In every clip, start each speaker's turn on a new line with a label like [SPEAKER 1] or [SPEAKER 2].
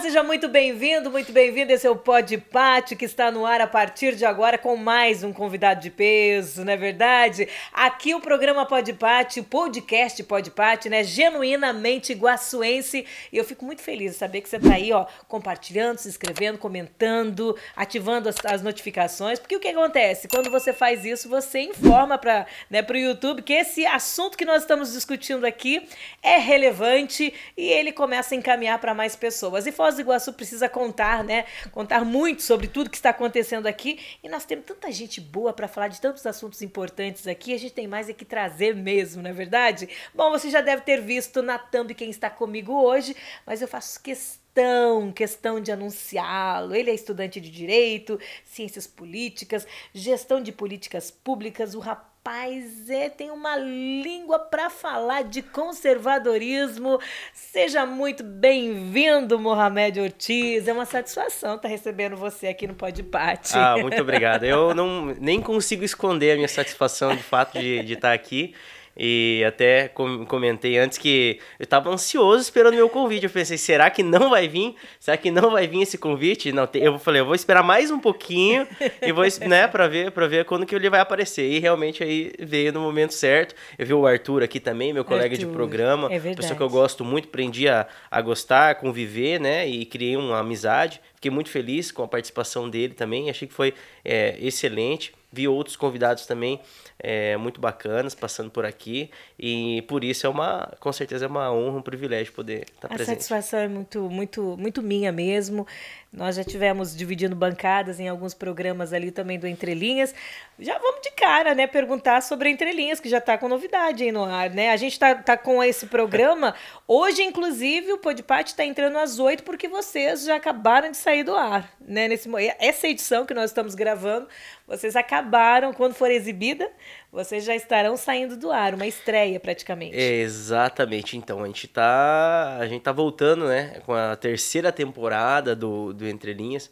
[SPEAKER 1] seja muito bem-vindo, muito bem-vindo. Esse é o Pod Pati, que está no ar a partir de agora com mais um convidado de peso, não é verdade? Aqui o programa Pod Pati, o podcast Pod Pati, né? Genuinamente iguaçuense. E eu fico muito feliz de saber que você está aí, ó, compartilhando, se inscrevendo, comentando, ativando as notificações. Porque o que acontece? Quando você faz isso, você informa para, né, o YouTube que esse assunto que nós estamos discutindo aqui é relevante e ele começa a encaminhar para mais pessoas. E Foz do Iguaçu precisa contar, né? Contar muito sobre tudo que está acontecendo aqui. E nós temos tanta gente boa para falar de tantos assuntos importantes aqui. A gente tem mais é que trazer mesmo, não é verdade? Bom, você já deve ter visto na thumb quem está comigo hoje, mas eu faço questão de anunciá-lo. Ele é estudante de Direito, Ciências Políticas, Gestão de Políticas Públicas. O rapaz tem uma língua para falar de conservadorismo. Seja muito bem-vindo, Mohamed Ortiz. É uma satisfação estar recebendo você aqui no Pod Pati.
[SPEAKER 2] Muito obrigado. Eu nem consigo esconder a minha satisfação de fato de estar aqui. E até comentei antes que eu estava ansioso esperando o meu convite. Eu pensei, será que não vai vir? Será que não vai vir esse convite? Não, eu falei, eu vou esperar mais um pouquinho e vou, né, para ver quando que ele vai aparecer. E realmente aí veio no momento certo. Eu vi o Arthur aqui também, meu colega de programa.
[SPEAKER 1] É verdade.
[SPEAKER 2] Pessoa que eu gosto muito, aprendi a gostar, a conviver, né? E criei uma amizade. Fiquei muito feliz com a participação dele também. Achei que foi excelente. Vi outros convidados também muito bacanas passando por aqui e por isso com certeza é uma honra, um privilégio poder estar presente.
[SPEAKER 1] A satisfação é muito minha mesmo. Nós já tivemos dividindo bancadas em alguns programas ali também do Entre Linhas. Já vamos de cara, né, perguntar sobre Entre Linhas, que já está com novidade aí no ar, né? A gente tá com esse programa. Hoje, inclusive, o Pod Pati está entrando às 8 porque vocês já acabaram de sair do ar, né? Essa edição que nós estamos gravando, vocês acabaram, quando for exibida, vocês já estarão saindo do ar, uma estreia praticamente.
[SPEAKER 2] Exatamente, então a gente tá voltando, né, com a terceira temporada do Entre Linhas.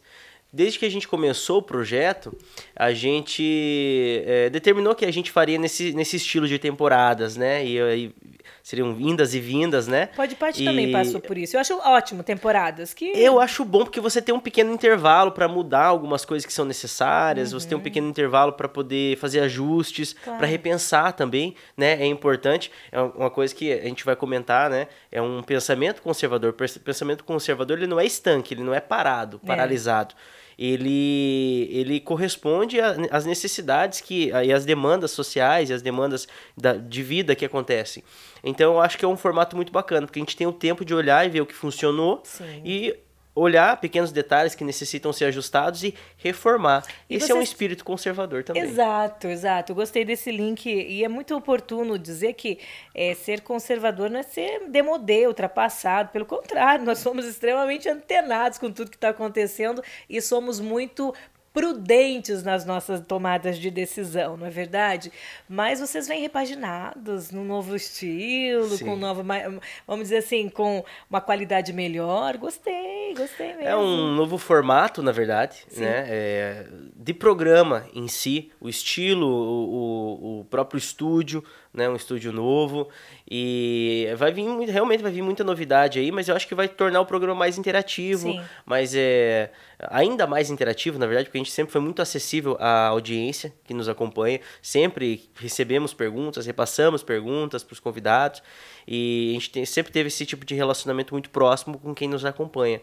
[SPEAKER 2] Desde que a gente começou o projeto, a gente determinou que a gente faria nesse estilo de temporadas, né? E aí seriam indas e vindas, né?
[SPEAKER 1] Pod Pati também passou por isso. Eu acho ótimo temporadas.
[SPEAKER 2] Eu acho bom porque você tem um pequeno intervalo para mudar algumas coisas que são necessárias, você tem um pequeno intervalo para poder fazer ajustes, para repensar também, né? É importante. É uma coisa que a gente vai comentar, né? É um pensamento conservador. O pensamento conservador, ele não é estanque, ele não é paralisado. Ele corresponde às necessidades e às demandas sociais e às demandas de vida que acontecem. Então, eu acho que é um formato muito bacana, porque a gente tem o tempo de olhar e ver o que funcionou.
[SPEAKER 1] Sim.
[SPEAKER 2] E olhar pequenos detalhes que necessitam ser ajustados e reformar. Esse é um espírito conservador também.
[SPEAKER 1] Exato. Eu gostei desse link e é muito oportuno dizer que ser conservador não é ser demodê, ultrapassado. Pelo contrário, nós somos extremamente antenados com tudo que está acontecendo e somos muito prudentes nas nossas tomadas de decisão, não é verdade? Mas vocês vêm repaginados, num novo estilo,
[SPEAKER 2] Sim.
[SPEAKER 1] com vamos dizer assim, com uma qualidade melhor. Gostei mesmo.
[SPEAKER 2] É um novo formato, na verdade, né? De programa em si, o estilo, o próprio estúdio, né? Um estúdio novo. E realmente vai vir muita novidade aí, mas eu acho que vai tornar o programa mais interativo, mas ainda mais interativo, na verdade, porque a gente sempre foi muito acessível à audiência que nos acompanha, sempre recebemos perguntas, repassamos perguntas para os convidados, e a gente sempre teve esse tipo de relacionamento muito próximo com quem nos acompanha.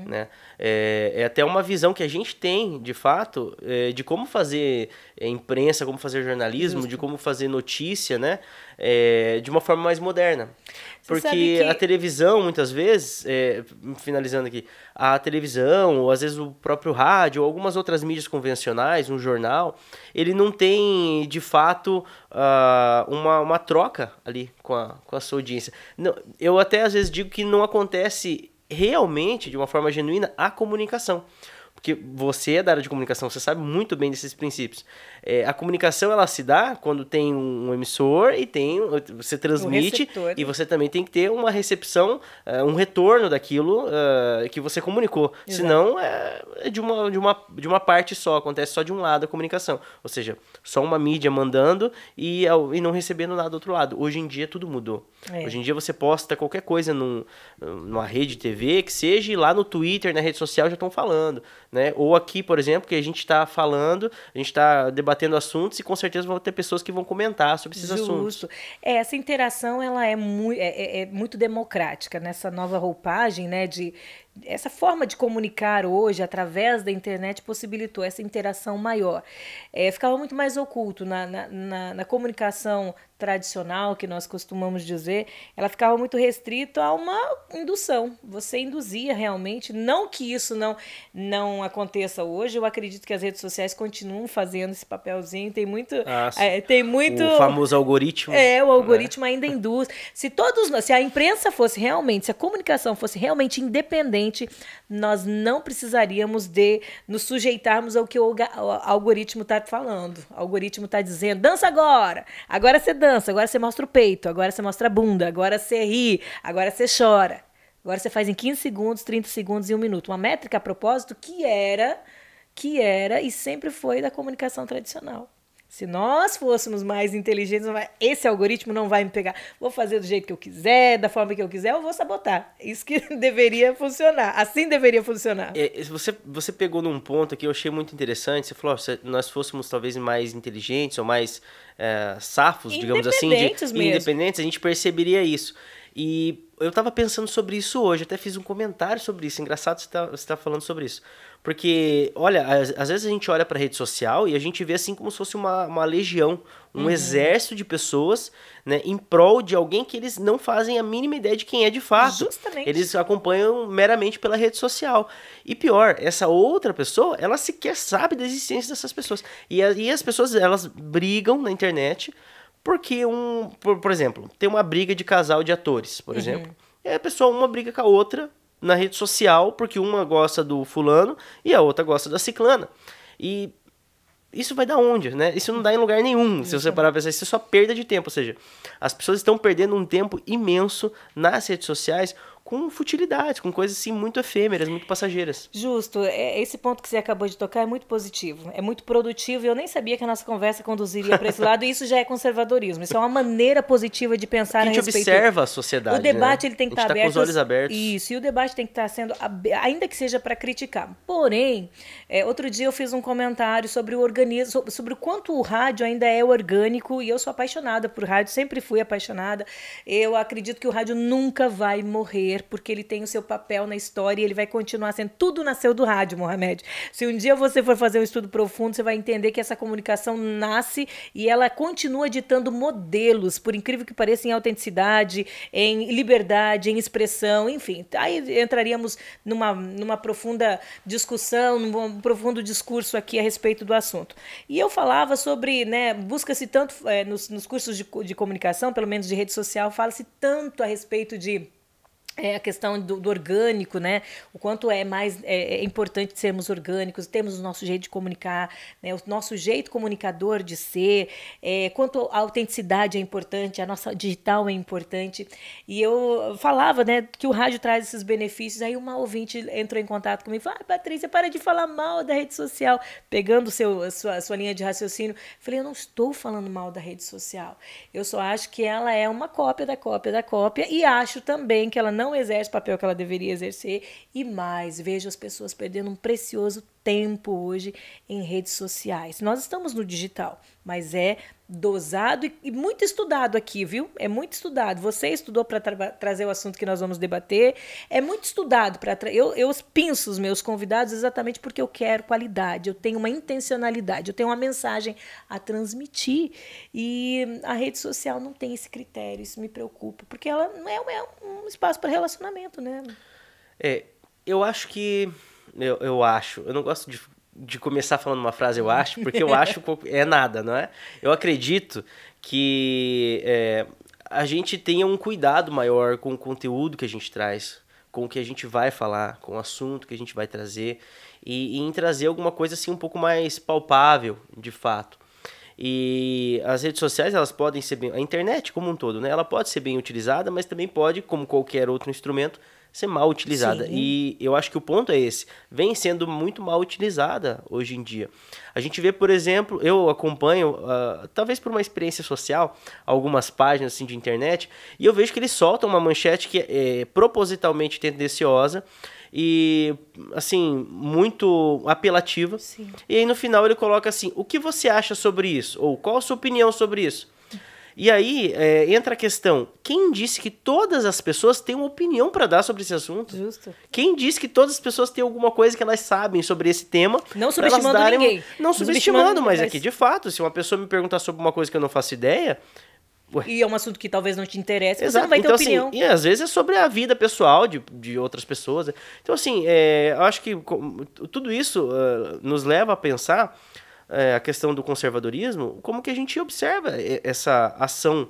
[SPEAKER 2] Né? É até uma visão que a gente tem, de fato, de como fazer imprensa, como fazer jornalismo, de como fazer notícia, né? De uma forma mais moderna. Porque a televisão, muitas vezes, finalizando aqui, a televisão, ou às vezes o próprio rádio, ou algumas outras mídias convencionais, um jornal, ele não tem, de fato, uma troca ali com a sua audiência. Não, eu até às vezes digo que não acontece realmente, de uma forma genuína, a comunicação. porque você é da área de comunicação, você sabe muito bem desses princípios. A comunicação, ela se dá quando tem um emissor e você transmite, e você também tem que ter uma recepção, um retorno daquilo que você comunicou. Exato. Senão, é de uma parte só, acontece só de um lado a comunicação. Ou seja, só uma mídia mandando e não recebendo nada do outro lado. Hoje em dia, tudo mudou. Hoje em dia, você posta qualquer coisa numa rede de TV, que seja, e lá no Twitter, na rede social, já estão falando. Né? Ou aqui, por exemplo, que a gente está falando, a gente está debatendo assuntos e com certeza vão ter pessoas que vão comentar sobre esses assuntos.
[SPEAKER 1] Essa interação ela é muito democrática nessa nova roupagem, né, essa forma de comunicar hoje através da internet possibilitou essa interação maior. Ficava muito mais oculto na comunicação tradicional, que nós costumamos dizer, ela ficava muito restrita a uma indução. Você induzia realmente, não que isso não aconteça hoje, eu acredito que as redes sociais continuam fazendo esse papelzinho, tem muito...
[SPEAKER 2] O famoso algoritmo.
[SPEAKER 1] O algoritmo ainda induz. Se a imprensa fosse realmente, se a comunicação fosse realmente independente, nós não precisaríamos de nos sujeitarmos ao que o algoritmo está falando. O algoritmo está dizendo, dança agora você dança, agora você mostra o peito, agora você mostra a bunda, agora você ri, agora você chora. Agora você faz em 15 segundos, 30 segundos e 1 minuto. Uma métrica a propósito que era e sempre foi da comunicação tradicional. Se nós fôssemos mais inteligentes, esse algoritmo não vai me pegar. Vou fazer do jeito que eu quiser, da forma que eu quiser, eu vou sabotar. Isso que deveria funcionar. Assim deveria funcionar.
[SPEAKER 2] Você pegou num ponto que eu achei muito interessante. Você falou, se nós fôssemos talvez mais inteligentes ou mais safos, digamos assim, independentes, a gente perceberia isso. E eu estava pensando sobre isso hoje, até fiz um comentário sobre isso. Engraçado você tá falando sobre isso. Porque, olha, às vezes a gente olha para a rede social e a gente vê assim como se fosse uma legião, um exército de pessoas, né, em prol de alguém que eles não fazem a mínima ideia de quem é de fato.
[SPEAKER 1] Justamente.
[SPEAKER 2] Eles acompanham meramente pela rede social. E pior, essa outra pessoa, ela sequer sabe da existência dessas pessoas. E as pessoas, elas brigam na internet porque, por exemplo, tem uma briga de casal de atores, por exemplo. E a pessoa, uma briga com a outra na rede social, porque uma gosta do fulano e a outra gosta da ciclana. E isso vai dar onde, né? Isso não dá em lugar nenhum, se você parar pra pensar. Isso é só perda de tempo, ou seja, as pessoas estão perdendo um tempo imenso nas redes sociais com futilidades, com coisas assim muito efêmeras, muito passageiras.
[SPEAKER 1] Justo, esse ponto que você acabou de tocar é muito positivo, é muito produtivo, e eu nem sabia que a nossa conversa conduziria para esse lado, e isso já é conservadorismo, isso é uma maneira positiva de pensar a respeito.
[SPEAKER 2] A gente observa a sociedade,
[SPEAKER 1] o debate,
[SPEAKER 2] né?
[SPEAKER 1] ele tem que estar aberto.
[SPEAKER 2] Com os olhos abertos.
[SPEAKER 1] Isso, e o debate tem que estar sendo, ainda que seja para criticar. Porém, outro dia eu fiz um comentário sobre o organismo, sobre o quanto o rádio ainda é orgânico, e eu sou apaixonada por rádio, sempre fui apaixonada. Eu acredito que o rádio nunca vai morrer, porque ele tem o seu papel na história e ele vai continuar sendo. Tudo nasceu do rádio, Mohamed. Se um dia você for fazer um estudo profundo, você vai entender que essa comunicação nasce e ela continua ditando modelos, por incrível que pareça, em autenticidade, em liberdade, em expressão, enfim. Aí entraríamos numa profunda discussão, num profundo discurso aqui a respeito do assunto. E eu falava sobre, né, busca-se tanto, nos cursos de comunicação, pelo menos de rede social, fala-se tanto a respeito de a questão do orgânico, né? O quanto é importante sermos orgânicos, temos o nosso jeito de comunicar, né? O nosso jeito comunicador de ser, quanto a autenticidade é importante, a nossa digital é importante. E eu falava, né, que o rádio traz esses benefícios. Aí uma ouvinte entrou em contato comigo e falou: Patrícia, para de falar mal da rede social. Pegando a sua linha de raciocínio, falei: eu não estou falando mal da rede social. Eu só acho que ela é uma cópia da cópia da cópia, e acho também que ela não exerce o papel que ela deveria exercer. E mais, vejo as pessoas perdendo um precioso tempo hoje em redes sociais. Nós estamos no digital, mas é dosado e muito estudado aqui, viu? É muito estudado. Você estudou para trazer o assunto que nós vamos debater. É muito estudado. Eu pinço os meus convidados exatamente porque eu quero qualidade, eu tenho uma intencionalidade, eu tenho uma mensagem a transmitir. E a rede social não tem esse critério, isso me preocupa, porque ela não é um espaço para relacionamento, né?
[SPEAKER 2] Eu acho que... Eu não gosto de começar falando uma frase eu acho, porque eu acho é nada, não é? Eu acredito que a gente tenha um cuidado maior com o conteúdo que a gente traz com o que a gente vai falar, com o assunto que a gente vai trazer, e em trazer alguma coisa assim um pouco mais palpável, de fato. E as redes sociais, elas podem ser bem... A internet como um todo, né? Ela pode ser bem utilizada, mas também pode, como qualquer outro instrumento, ser mal utilizada. Sim. E eu acho que o ponto é esse. Vem sendo muito mal utilizada hoje em dia. A gente vê, por exemplo, eu acompanho, talvez por uma experiência social, algumas páginas assim, de internet, e eu vejo que eles soltam uma manchete que é propositalmente tendenciosa, e, assim, muito apelativa. Sim. E aí, no final, ele coloca assim, o que você acha sobre isso? Ou qual a sua opinião sobre isso? E aí, entra a questão, quem disse que todas as pessoas têm uma opinião para dar sobre esse assunto?
[SPEAKER 1] Justo.
[SPEAKER 2] Quem disse que todas as pessoas têm alguma coisa que elas sabem sobre esse tema?
[SPEAKER 1] Não subestimando ninguém.
[SPEAKER 2] Não subestimando, mas é que, de fato, se uma pessoa me perguntar sobre uma coisa que eu não faço ideia...
[SPEAKER 1] Ué. E é um assunto que talvez não te interesse, você não vai ter
[SPEAKER 2] então,
[SPEAKER 1] opinião.
[SPEAKER 2] Assim, e às vezes é sobre a vida pessoal de outras pessoas. Então, assim, eu acho que tudo isso nos leva a pensar a questão do conservadorismo, como que a gente observa essa ação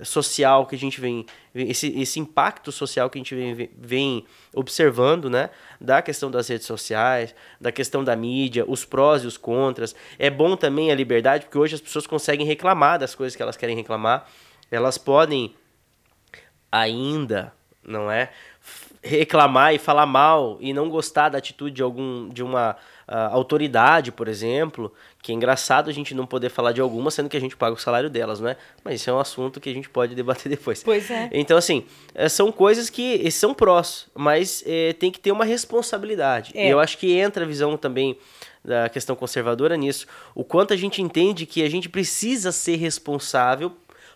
[SPEAKER 2] social que a gente vem, esse impacto social que a gente vem observando, né? Da questão das redes sociais, da questão da mídia, os prós e os contras. É bom também a liberdade, porque hoje as pessoas conseguem reclamar das coisas que elas querem reclamar. Elas podem ainda, não é, reclamar e falar mal e não gostar da atitude de uma autoridade, por exemplo, que é engraçado a gente não poder falar de alguma, sendo que a gente paga o salário delas, não é? Mas isso é um assunto que a gente pode debater depois.
[SPEAKER 1] Pois é.
[SPEAKER 2] Então, assim, são coisas que são prós, mas tem que ter uma responsabilidade. E eu acho que entra a visão também da questão conservadora nisso, o quanto a gente entende que a gente precisa ser responsável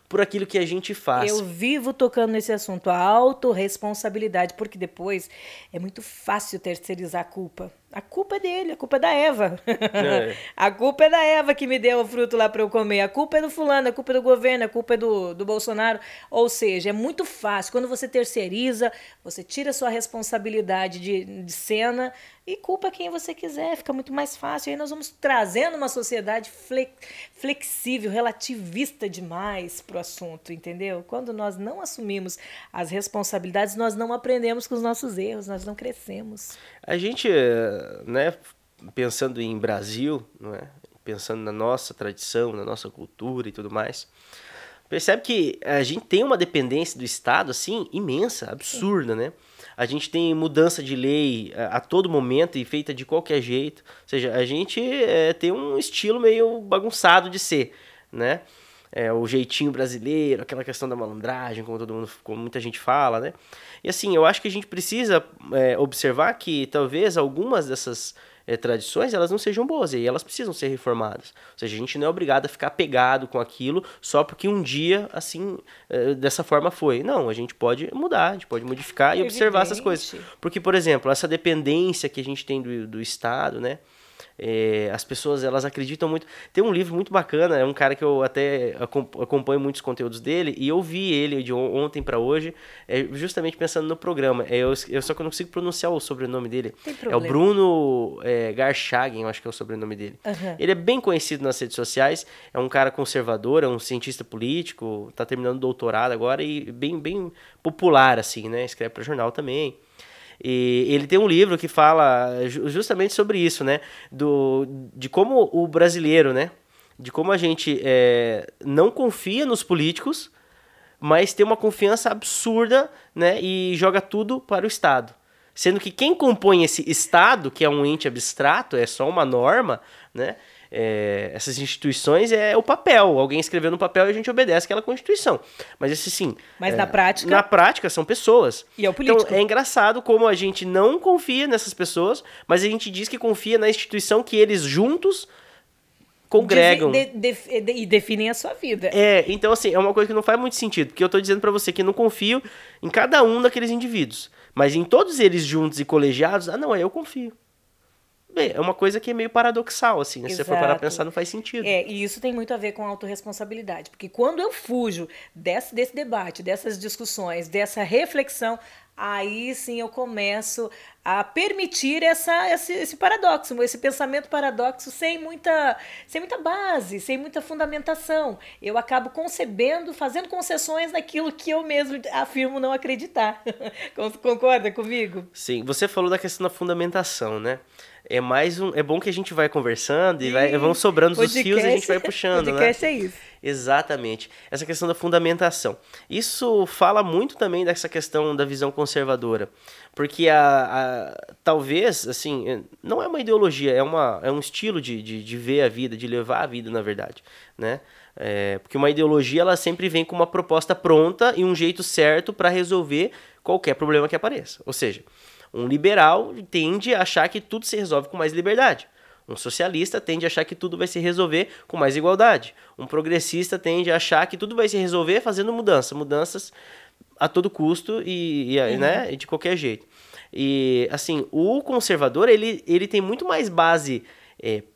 [SPEAKER 2] por aquilo que a gente faz.
[SPEAKER 1] Eu vivo tocando nesse assunto, a autorresponsabilidade, porque depois é muito fácil terceirizar a culpa. A culpa é dele, a culpa é da Eva. A culpa é da Eva que me deu o fruto lá para eu comer. A culpa é do fulano, a culpa é do governo, a culpa é do Bolsonaro. Ou seja, é muito fácil. Quando você terceiriza, você tira a sua responsabilidade de cena e culpa quem você quiser. Fica muito mais fácil. E aí nós vamos trazendo uma sociedade flexível, relativista demais para o assunto, entendeu? Quando nós não assumimos as responsabilidades, nós não aprendemos com os nossos erros, nós não crescemos.
[SPEAKER 2] A gente, né, pensando em Brasil, não é? Pensando na nossa tradição, na nossa cultura e tudo mais, percebe que a gente tem uma dependência do Estado assim imensa, absurda, né? A gente tem mudança de lei a todo momento e feita de qualquer jeito. Ou seja, a gente tem um estilo meio bagunçado de ser, né? O jeitinho brasileiro, aquela questão da malandragem, como muita gente fala, né? E assim, eu acho que a gente precisa observar que talvez algumas dessas tradições, elas não sejam boas, e elas precisam ser reformadas. Ou seja, a gente não é obrigado a ficar pegado com aquilo só porque um dia, assim, dessa forma foi. Não, a gente pode mudar, a gente pode modificar e observar essas coisas. Porque, por exemplo, essa dependência que a gente tem do Estado, né? As pessoas, elas acreditam muito. Tem um livro muito bacana, é um cara que eu até acompanho muitos conteúdos dele, e eu vi ele de ontem para hoje, justamente pensando no programa. Eu só que eu não consigo pronunciar o sobrenome dele. É o Bruno Garchagen, eu acho que é o sobrenome dele. Uhum. Ele é bem conhecido nas redes sociais, é um cara conservador, é um cientista político, tá terminando doutorado agora e bem popular, assim, né? Escreve para jornal também. E ele tem um livro que fala justamente sobre isso, né? De como o brasileiro, né? De como a gente não confia nos políticos, mas tem uma confiança absurda, né? E joga tudo para o Estado. Sendo que quem compõe esse Estado, que é um ente abstrato, é só uma norma, né? Essas instituições é o papel. Alguém escreveu no papel e a gente obedece aquela Constituição. Mas esse sim.
[SPEAKER 1] Mas na prática?
[SPEAKER 2] Na prática são pessoas.
[SPEAKER 1] E é o político.
[SPEAKER 2] Então é engraçado como a gente não confia nessas pessoas, mas a gente diz que confia na instituição que eles juntos congregam.
[SPEAKER 1] E definem a sua vida.
[SPEAKER 2] Então assim, é uma coisa que não faz muito sentido. Porque eu tô dizendo pra você que eu não confio em cada um daqueles indivíduos. Mas em todos eles juntos e colegiados, não, eu confio. Bem, é uma coisa que é meio paradoxal, assim, né? Se você for parar pra pensar, não faz sentido.
[SPEAKER 1] E isso tem muito a ver com a autorresponsabilidade. Porque quando eu fujo desse debate, dessas discussões, dessa reflexão, aí sim eu começo a permitir esse paradoxo, esse pensamento paradoxo sem muita base, sem muita fundamentação. Eu acabo concebendo, fazendo concessões naquilo que eu mesmo afirmo não acreditar. Concorda comigo?
[SPEAKER 2] Sim, você falou da questão da fundamentação, né? É bom que a gente vai conversando e vão sobrando os fios e a gente vai puxando, né?
[SPEAKER 1] Podcast é isso.
[SPEAKER 2] Exatamente. Essa questão da fundamentação. Isso fala muito também dessa questão da visão conservadora. Porque talvez, assim, não é uma ideologia, é um estilo de ver a vida, de levar a vida, na verdade, né? Porque uma ideologia, ela sempre vem com uma proposta pronta e um jeito certo para resolver qualquer problema que apareça. Ou seja, um liberal tende a achar que tudo se resolve com mais liberdade. Um socialista tende a achar que tudo vai se resolver com mais igualdade. Um progressista tende a achar que tudo vai se resolver fazendo mudanças a todo custo né, de qualquer jeito. E, assim, o conservador, ele tem muito mais base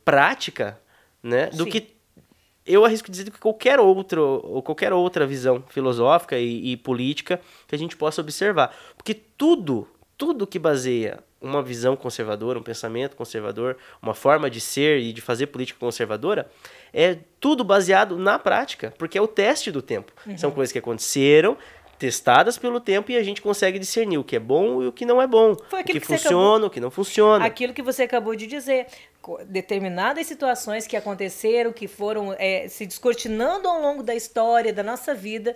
[SPEAKER 2] prática, né, do que, eu arrisco dizer, do que qualquer outra visão filosófica e política que a gente possa observar. Porque tudo que baseia uma visão conservadora, um pensamento conservador, uma forma de ser e de fazer política conservadora, é tudo baseado na prática, porque é o teste do tempo. São coisas que aconteceram, testadas pelo tempo, e a gente consegue discernir o que é bom e o que não é bom, o que funciona, o que não funciona.
[SPEAKER 1] Aquilo que você acabou de dizer, determinadas situações que aconteceram, que foram se descortinando ao longo da história, da nossa vida,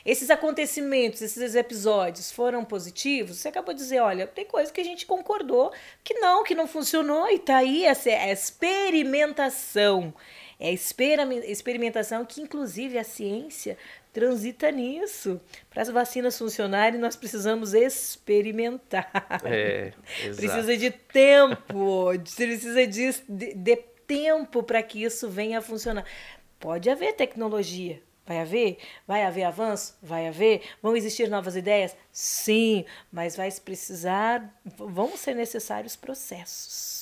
[SPEAKER 1] esses acontecimentos, esses episódios foram positivos. Você acabou de dizer, olha, tem coisa que a gente concordou que não funcionou, e tá aí essa experimentação. É experimentação que, inclusive, a ciência transita nisso. Para as vacinas funcionarem, nós precisamos experimentar.
[SPEAKER 2] Exato.
[SPEAKER 1] Precisa de tempo, precisa de tempo para que isso venha a funcionar. Pode haver tecnologia, vai haver avanço, vai haver, vão existir novas ideias, sim, mas vão ser necessários processos.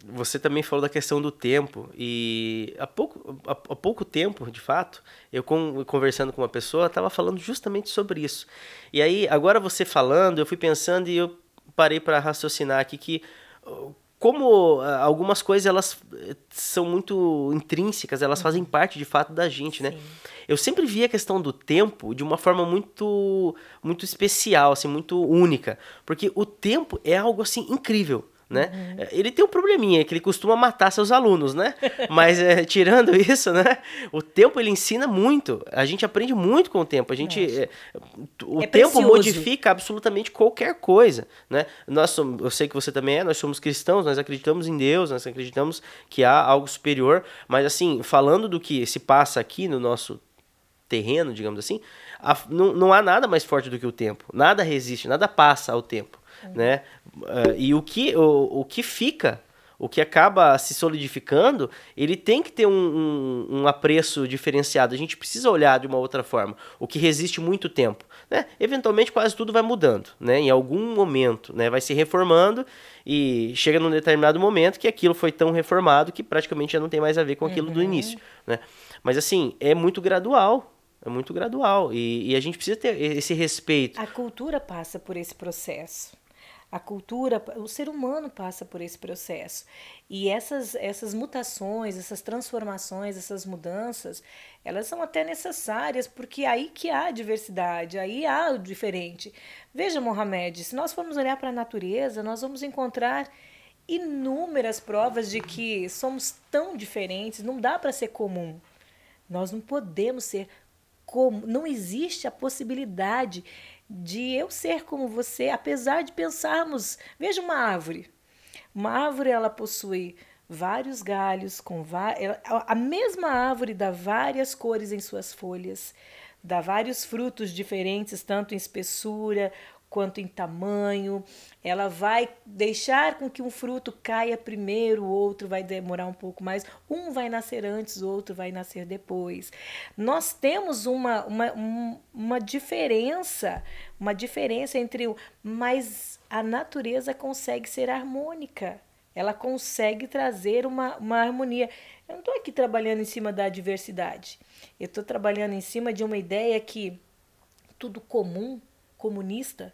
[SPEAKER 2] Você também falou da questão do tempo, e há pouco tempo, de fato, eu conversando com uma pessoa, estava falando justamente sobre isso. E aí, agora você falando, eu fui pensando e eu parei para raciocinar aqui que, como algumas coisas elas são muito intrínsecas, elas fazem parte de fato da gente, né? Eu sempre vi a questão do tempo de uma forma muito, muito especial, assim, muito única, porque o tempo é algo assim incrível, né? Ele tem um probleminha, que ele costuma matar seus alunos, né? Mas tirando isso, né? O tempo, ele ensina muito. A gente aprende muito com o tempo. O tempo
[SPEAKER 1] precioso.
[SPEAKER 2] modifica absolutamente qualquer coisa, né? Eu sei que você também nós somos cristãos, nós acreditamos em Deus, nós acreditamos que há algo superior, mas, assim, falando do que se passa aqui no nosso terreno, digamos assim, não há nada mais forte do que o tempo. Nada resiste, nada passa ao tempo. Né? E o que fica, o que acaba se solidificando, ele tem que ter um apreço diferenciado. A gente precisa olhar de uma outra forma. O que resiste muito tempo, né? Eventualmente quase tudo vai mudando, né? Em algum momento, né? Vai se reformando e chega num determinado momento que aquilo foi tão reformado que praticamente já não tem mais a ver com aquilo do início, né? Mas, assim, é muito gradual. E a gente precisa ter esse respeito.
[SPEAKER 1] A cultura passa por esse processo. O ser humano passa por esse processo. E essas mutações, essas transformações, essas mudanças, elas são até necessárias, porque aí que há diversidade, aí há o diferente. Veja, Mohamed, se nós formos olhar para a natureza, nós vamos encontrar inúmeras provas de que somos tão diferentes, não dá para ser comum. Nós não podemos ser comum, não existe a possibilidade de eu ser como você, apesar de pensarmos, veja uma árvore. Uma árvore, ela possui vários galhos, a mesma árvore dá várias cores em suas folhas, dá vários frutos diferentes, tanto em espessura quanto em tamanho. Ela vai deixar com que um fruto caia primeiro, o outro vai demorar um pouco mais. Um vai nascer antes, o outro vai nascer depois. Nós temos uma diferença entre... Mas a natureza consegue ser harmônica. Ela consegue trazer uma harmonia. Eu não estou aqui trabalhando em cima da diversidade. Eu estou trabalhando em cima de uma ideia que tudo comum, comunista,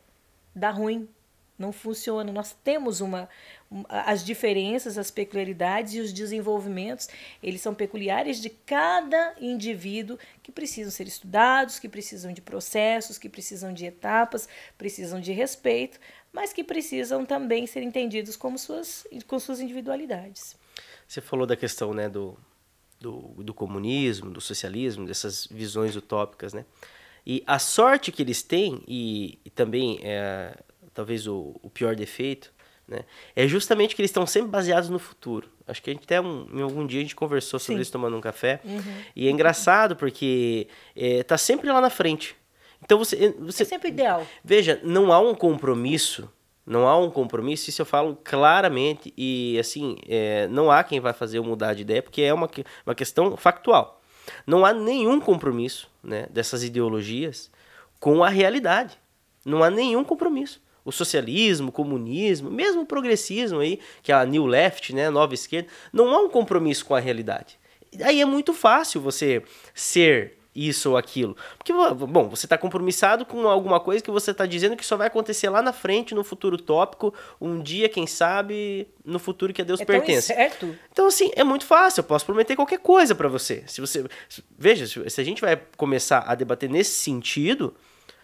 [SPEAKER 1] dá ruim, não funciona. Nós temos as diferenças, as peculiaridades e os desenvolvimentos, eles são peculiares de cada indivíduo, que precisam ser estudados, que precisam de processos, que precisam de etapas, precisam de respeito, mas que precisam também ser entendidos com suas individualidades.
[SPEAKER 2] Você falou da questão, né, do comunismo, do socialismo, dessas visões utópicas, né? E a sorte que eles têm, e também talvez o pior defeito, né, é justamente que eles estão sempre baseados no futuro. Acho que a gente até em algum dia a gente conversou sobre isso tomando um café. E é engraçado porque tá sempre lá na frente. Então você
[SPEAKER 1] é sempre ideal.
[SPEAKER 2] Veja, não há um compromisso, isso eu falo claramente, e assim, não há quem vai fazer eu mudar de ideia, porque é uma questão factual. Não há nenhum compromisso, né, dessas ideologias com a realidade. Não há nenhum compromisso. O socialismo, o comunismo, mesmo o progressismo aí, que é a New Left, né, a nova esquerda, não há um compromisso com a realidade. Aí é muito fácil você ser isso ou aquilo. Porque, bom, você está compromissado com alguma coisa que você está dizendo que só vai acontecer lá na frente, no futuro utópico, um dia, quem sabe, no futuro que a Deus pertence.
[SPEAKER 1] Certo.
[SPEAKER 2] Então, assim, é muito fácil, eu posso prometer qualquer coisa para você. Veja, se a gente vai começar a debater nesse sentido,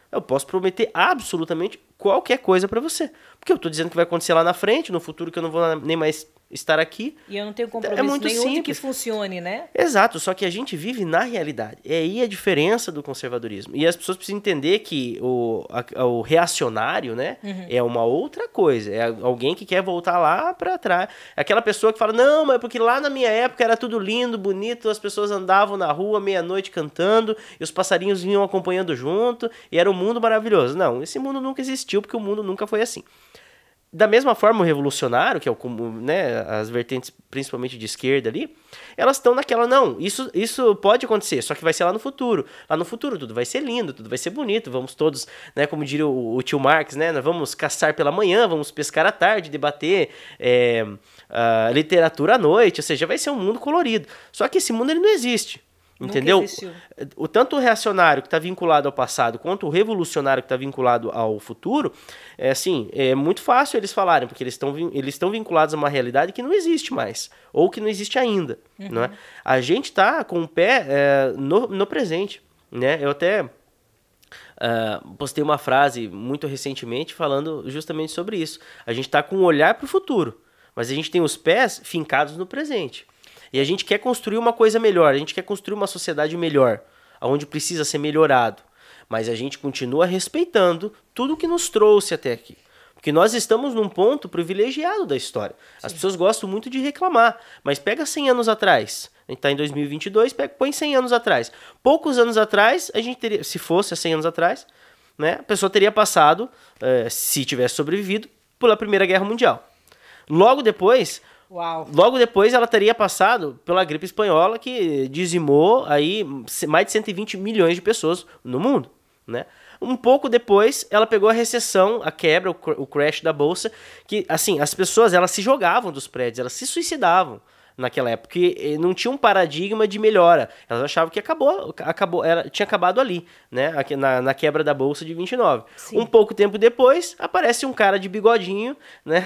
[SPEAKER 2] eu posso prometer absolutamente qualquer coisa para você. Porque eu tô dizendo que vai acontecer lá na frente, no futuro que eu não vou nem mais estar aqui.
[SPEAKER 1] E eu não tenho compromisso
[SPEAKER 2] muito
[SPEAKER 1] nenhum
[SPEAKER 2] simples.
[SPEAKER 1] de que funcione, né?
[SPEAKER 2] Exato, só que a gente vive na realidade. É aí a diferença do conservadorismo. E as pessoas precisam entender que o reacionário, né, é uma outra coisa. É alguém que quer voltar lá para trás. É aquela pessoa que fala, não, mas porque lá na minha época era tudo lindo, bonito, as pessoas andavam na rua meia-noite cantando, e os passarinhos vinham acompanhando junto, e era um mundo maravilhoso. Não, esse mundo nunca existiu, porque o mundo nunca foi assim. Da mesma forma, o revolucionário, que é né, as vertentes principalmente de esquerda ali, elas estão naquela, não, isso pode acontecer, só que vai ser lá no futuro. Lá no futuro tudo vai ser lindo, tudo vai ser bonito, vamos todos, né, como diria o tio Marx, né, nós vamos caçar pela manhã, vamos pescar à tarde, debater literatura à noite, ou seja, vai ser um mundo colorido. Só que esse mundo ele não existe. Entendeu? Tanto o reacionário que está vinculado ao passado quanto o revolucionário que está vinculado ao futuro, é muito fácil eles falarem, porque eles estão vinculados a uma realidade que não existe mais, ou que não existe ainda. Não é? A gente está com o pé no presente. Né? Eu até postei uma frase muito recentemente falando justamente sobre isso. A gente está com um olhar para o futuro, mas a gente tem os pés fincados no presente. E a gente quer construir uma coisa melhor, a gente quer construir uma sociedade melhor, onde precisa ser melhorado. Mas a gente continua respeitando tudo que nos trouxe até aqui. Porque nós estamos num ponto privilegiado da história. Sim. As pessoas gostam muito de reclamar, mas pega 100 anos atrás. A gente está em 2022, põe 100 anos atrás. Poucos anos atrás, a gente teria, se fosse 100 anos atrás, né, a pessoa teria passado, se tivesse sobrevivido, pela Primeira Guerra Mundial. Logo depois ela teria passado pela gripe espanhola, que dizimou aí mais de 120 milhões de pessoas no mundo, né? Um pouco depois, ela pegou a recessão, a quebra, o crash da bolsa, que, assim, as pessoas, elas se jogavam dos prédios, elas se suicidavam naquela época, porque não tinha um paradigma de melhora. Elas achavam que tinha acabado ali, né? Na quebra da bolsa de 29. Sim. Um pouco tempo depois, aparece um cara de bigodinho, né?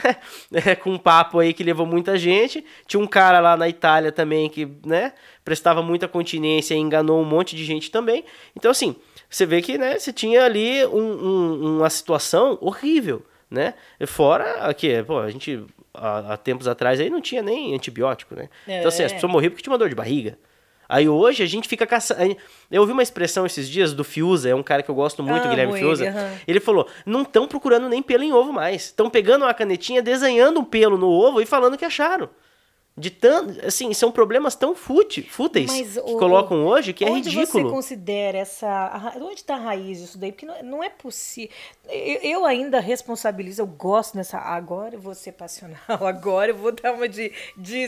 [SPEAKER 2] Com um papo aí que levou muita gente. Tinha um cara lá na Itália também que, né, prestava muita continência e enganou um monte de gente também. Então, assim, você vê que, né, você tinha ali uma situação horrível, né? Fora que, pô, a gente há tempos atrás aí não tinha nem antibiótico, né? Então, assim, as pessoas morriam porque tinha uma dor de barriga. Aí hoje a gente fica caçando. Eu ouvi uma expressão esses dias do Fiuza, é um cara que eu gosto muito, Guilherme Fiuza. Ele falou: não estão procurando nem pelo em ovo mais. Estão pegando uma canetinha, desenhando um pelo no ovo e falando que acharam. Assim, são problemas tão fúteis que colocam hoje que é ridículo.
[SPEAKER 1] Onde você considera onde está a raiz disso daí? Porque não é possível. Eu ainda responsabilizo, eu gosto nessa. Agora eu vou ser passional, agora eu vou dar uma de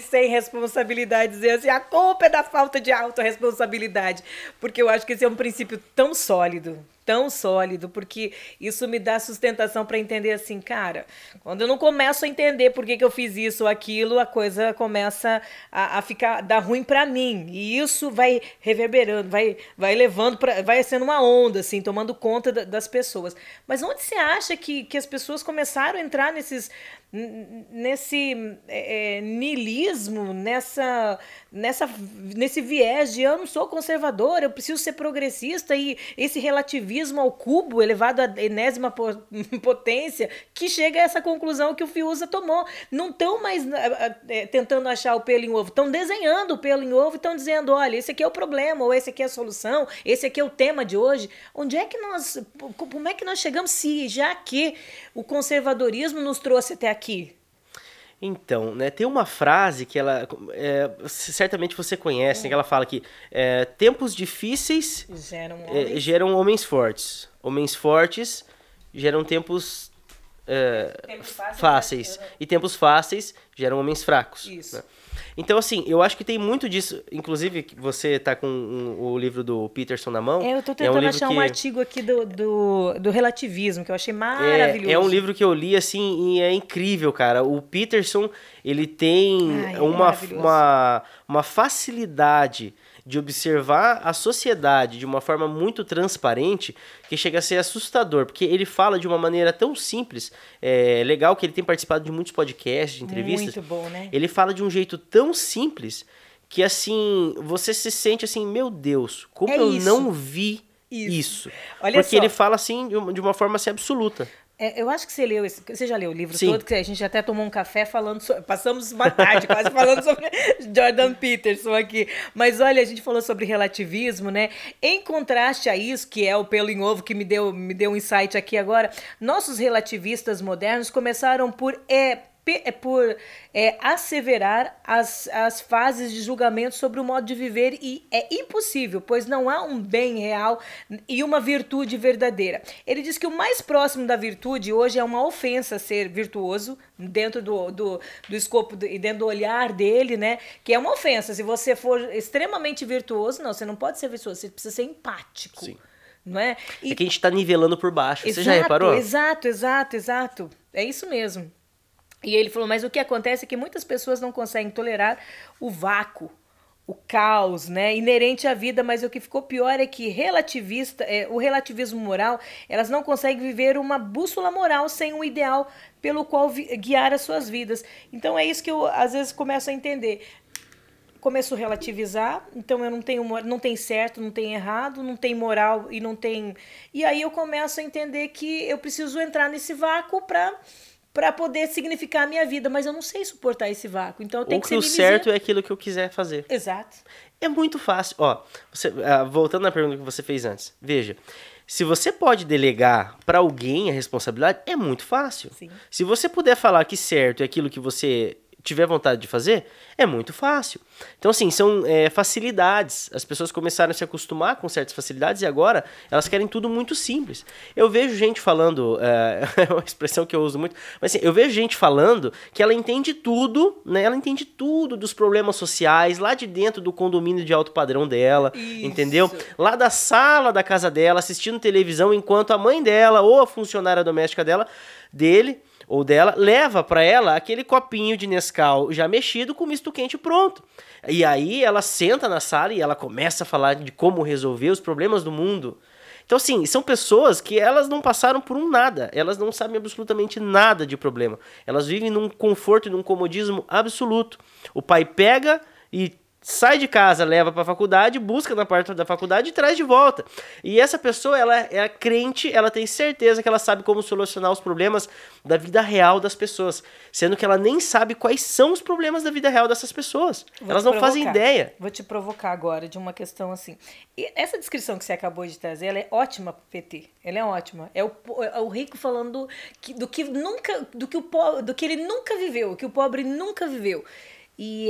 [SPEAKER 1] sem responsabilidade, dizer assim, a culpa é da falta de autorresponsabilidade. Porque eu acho que esse é um princípio tão sólido, tão sólido, porque isso me dá sustentação para entender assim, cara, quando eu não começo a entender por que eu fiz isso ou aquilo, a coisa começa a ficar, dar ruim para mim. E isso vai reverberando, vai levando, vai sendo uma onda, assim, tomando conta das pessoas. Mas onde você acha que as pessoas começaram a entrar nesse niilismo, nesse viés de eu não sou conservador, eu preciso ser progressista, e esse relativismo ao cubo elevado à enésima potência, que chega a essa conclusão que o Fiuza tomou. Não estão mais tentando achar o pelo em ovo, estão desenhando o pelo em ovo e estão dizendo, olha, esse aqui é o problema, ou esse aqui é a solução, esse aqui é o tema de hoje. Como é que nós chegamos, se já que o conservadorismo nos trouxe até aqui?
[SPEAKER 2] Então, né, tem uma frase que ela certamente você conhece, né, que ela fala que tempos difíceis geram homens fortes. Homens fortes geram tempos fáceis. E tempos fáceis geram homens fracos. Isso. Né? Então, assim, eu acho que tem muito disso. Inclusive, você tá com o livro do Peterson na mão.
[SPEAKER 1] Eu tô tentando achar um artigo aqui do relativismo, que eu achei maravilhoso.
[SPEAKER 2] É um livro que eu li, assim, e é incrível, cara. O Peterson, ele tem uma facilidade de observar a sociedade de uma forma muito transparente, que chega a ser assustador, porque ele fala de uma maneira tão simples. É legal que ele tem participado de muitos podcasts, de entrevistas.
[SPEAKER 1] Muito bom, né?
[SPEAKER 2] Ele fala de um jeito tão simples que, assim, você se sente assim, meu Deus, como eu não vi isso.
[SPEAKER 1] Olha
[SPEAKER 2] porque ele fala, assim, de uma forma assim, absoluta.
[SPEAKER 1] Eu acho que você já leu o livro todo, que a gente até tomou um café passamos uma tarde quase falando sobre Jordan Peterson aqui. Mas olha, a gente falou sobre relativismo, né? Em contraste a isso, que é o pelo em ovo que me deu um insight aqui agora, nossos relativistas modernos começaram por asseverar as fases de julgamento sobre o modo de viver, e é impossível, pois não há um bem real e uma virtude verdadeira. Ele diz que o mais próximo da virtude hoje é uma ofensa ser virtuoso, dentro do escopo e dentro do olhar dele, né? Que é uma ofensa. Se você for extremamente virtuoso, não, você não pode ser virtuoso, você precisa ser empático. Sim. Não é?
[SPEAKER 2] É que a gente está nivelando por baixo. Você já reparou?
[SPEAKER 1] Exato. É isso mesmo. E ele falou, mas o que acontece é que muitas pessoas não conseguem tolerar o vácuo, o caos, né, inerente à vida, mas o que ficou pior é que o relativismo moral, elas não conseguem viver uma bússola moral sem um ideal pelo qual guiar as suas vidas. Então é isso que eu às vezes começo a entender. Começo a relativizar, então eu não tem certo, não tem errado, não tem moral e não tem... E aí eu começo a entender que eu preciso entrar nesse vácuo para poder significar a minha vida, mas eu não sei suportar esse vácuo, então eu tenho que ser
[SPEAKER 2] mimizinho. O certo é aquilo que eu quiser fazer.
[SPEAKER 1] Exato.
[SPEAKER 2] É muito fácil. Ó, voltando na pergunta que você fez antes, veja, se você pode delegar para alguém a responsabilidade, é muito fácil.
[SPEAKER 1] Sim.
[SPEAKER 2] Se você puder falar que certo é aquilo que você tiver vontade de fazer, é muito fácil. Então, assim, são facilidades. As pessoas começaram a se acostumar com certas facilidades e agora elas querem tudo muito simples. Eu vejo gente falando, é uma expressão que eu uso muito, mas assim, eu vejo gente falando que ela entende tudo, né? Ela entende tudo dos problemas sociais lá de dentro do condomínio de alto padrão dela, entendeu? Lá da sala da casa dela, assistindo televisão, enquanto a mãe dela ou a funcionária doméstica dele ou dela, leva para ela aquele copinho de Nescau já mexido com misto quente pronto. E aí ela senta na sala e ela começa a falar de como resolver os problemas do mundo. Então, assim, são pessoas que elas não passaram por nada. Elas não sabem absolutamente nada de problema. Elas vivem num conforto e num comodismo absoluto. O pai pega e sai de casa, leva para a faculdade, busca na porta da faculdade e traz de volta. E essa pessoa, ela é crente, ela tem certeza que ela sabe como solucionar os problemas da vida real das pessoas, sendo que ela nem sabe quais são os problemas da vida real dessas pessoas. Elas não fazem ideia.
[SPEAKER 1] Vou te provocar agora de uma questão assim. E essa descrição que você acabou de trazer, ela é ótima pro PT. Ela é ótima. É o rico falando do que ele nunca viveu, que o pobre nunca viveu. E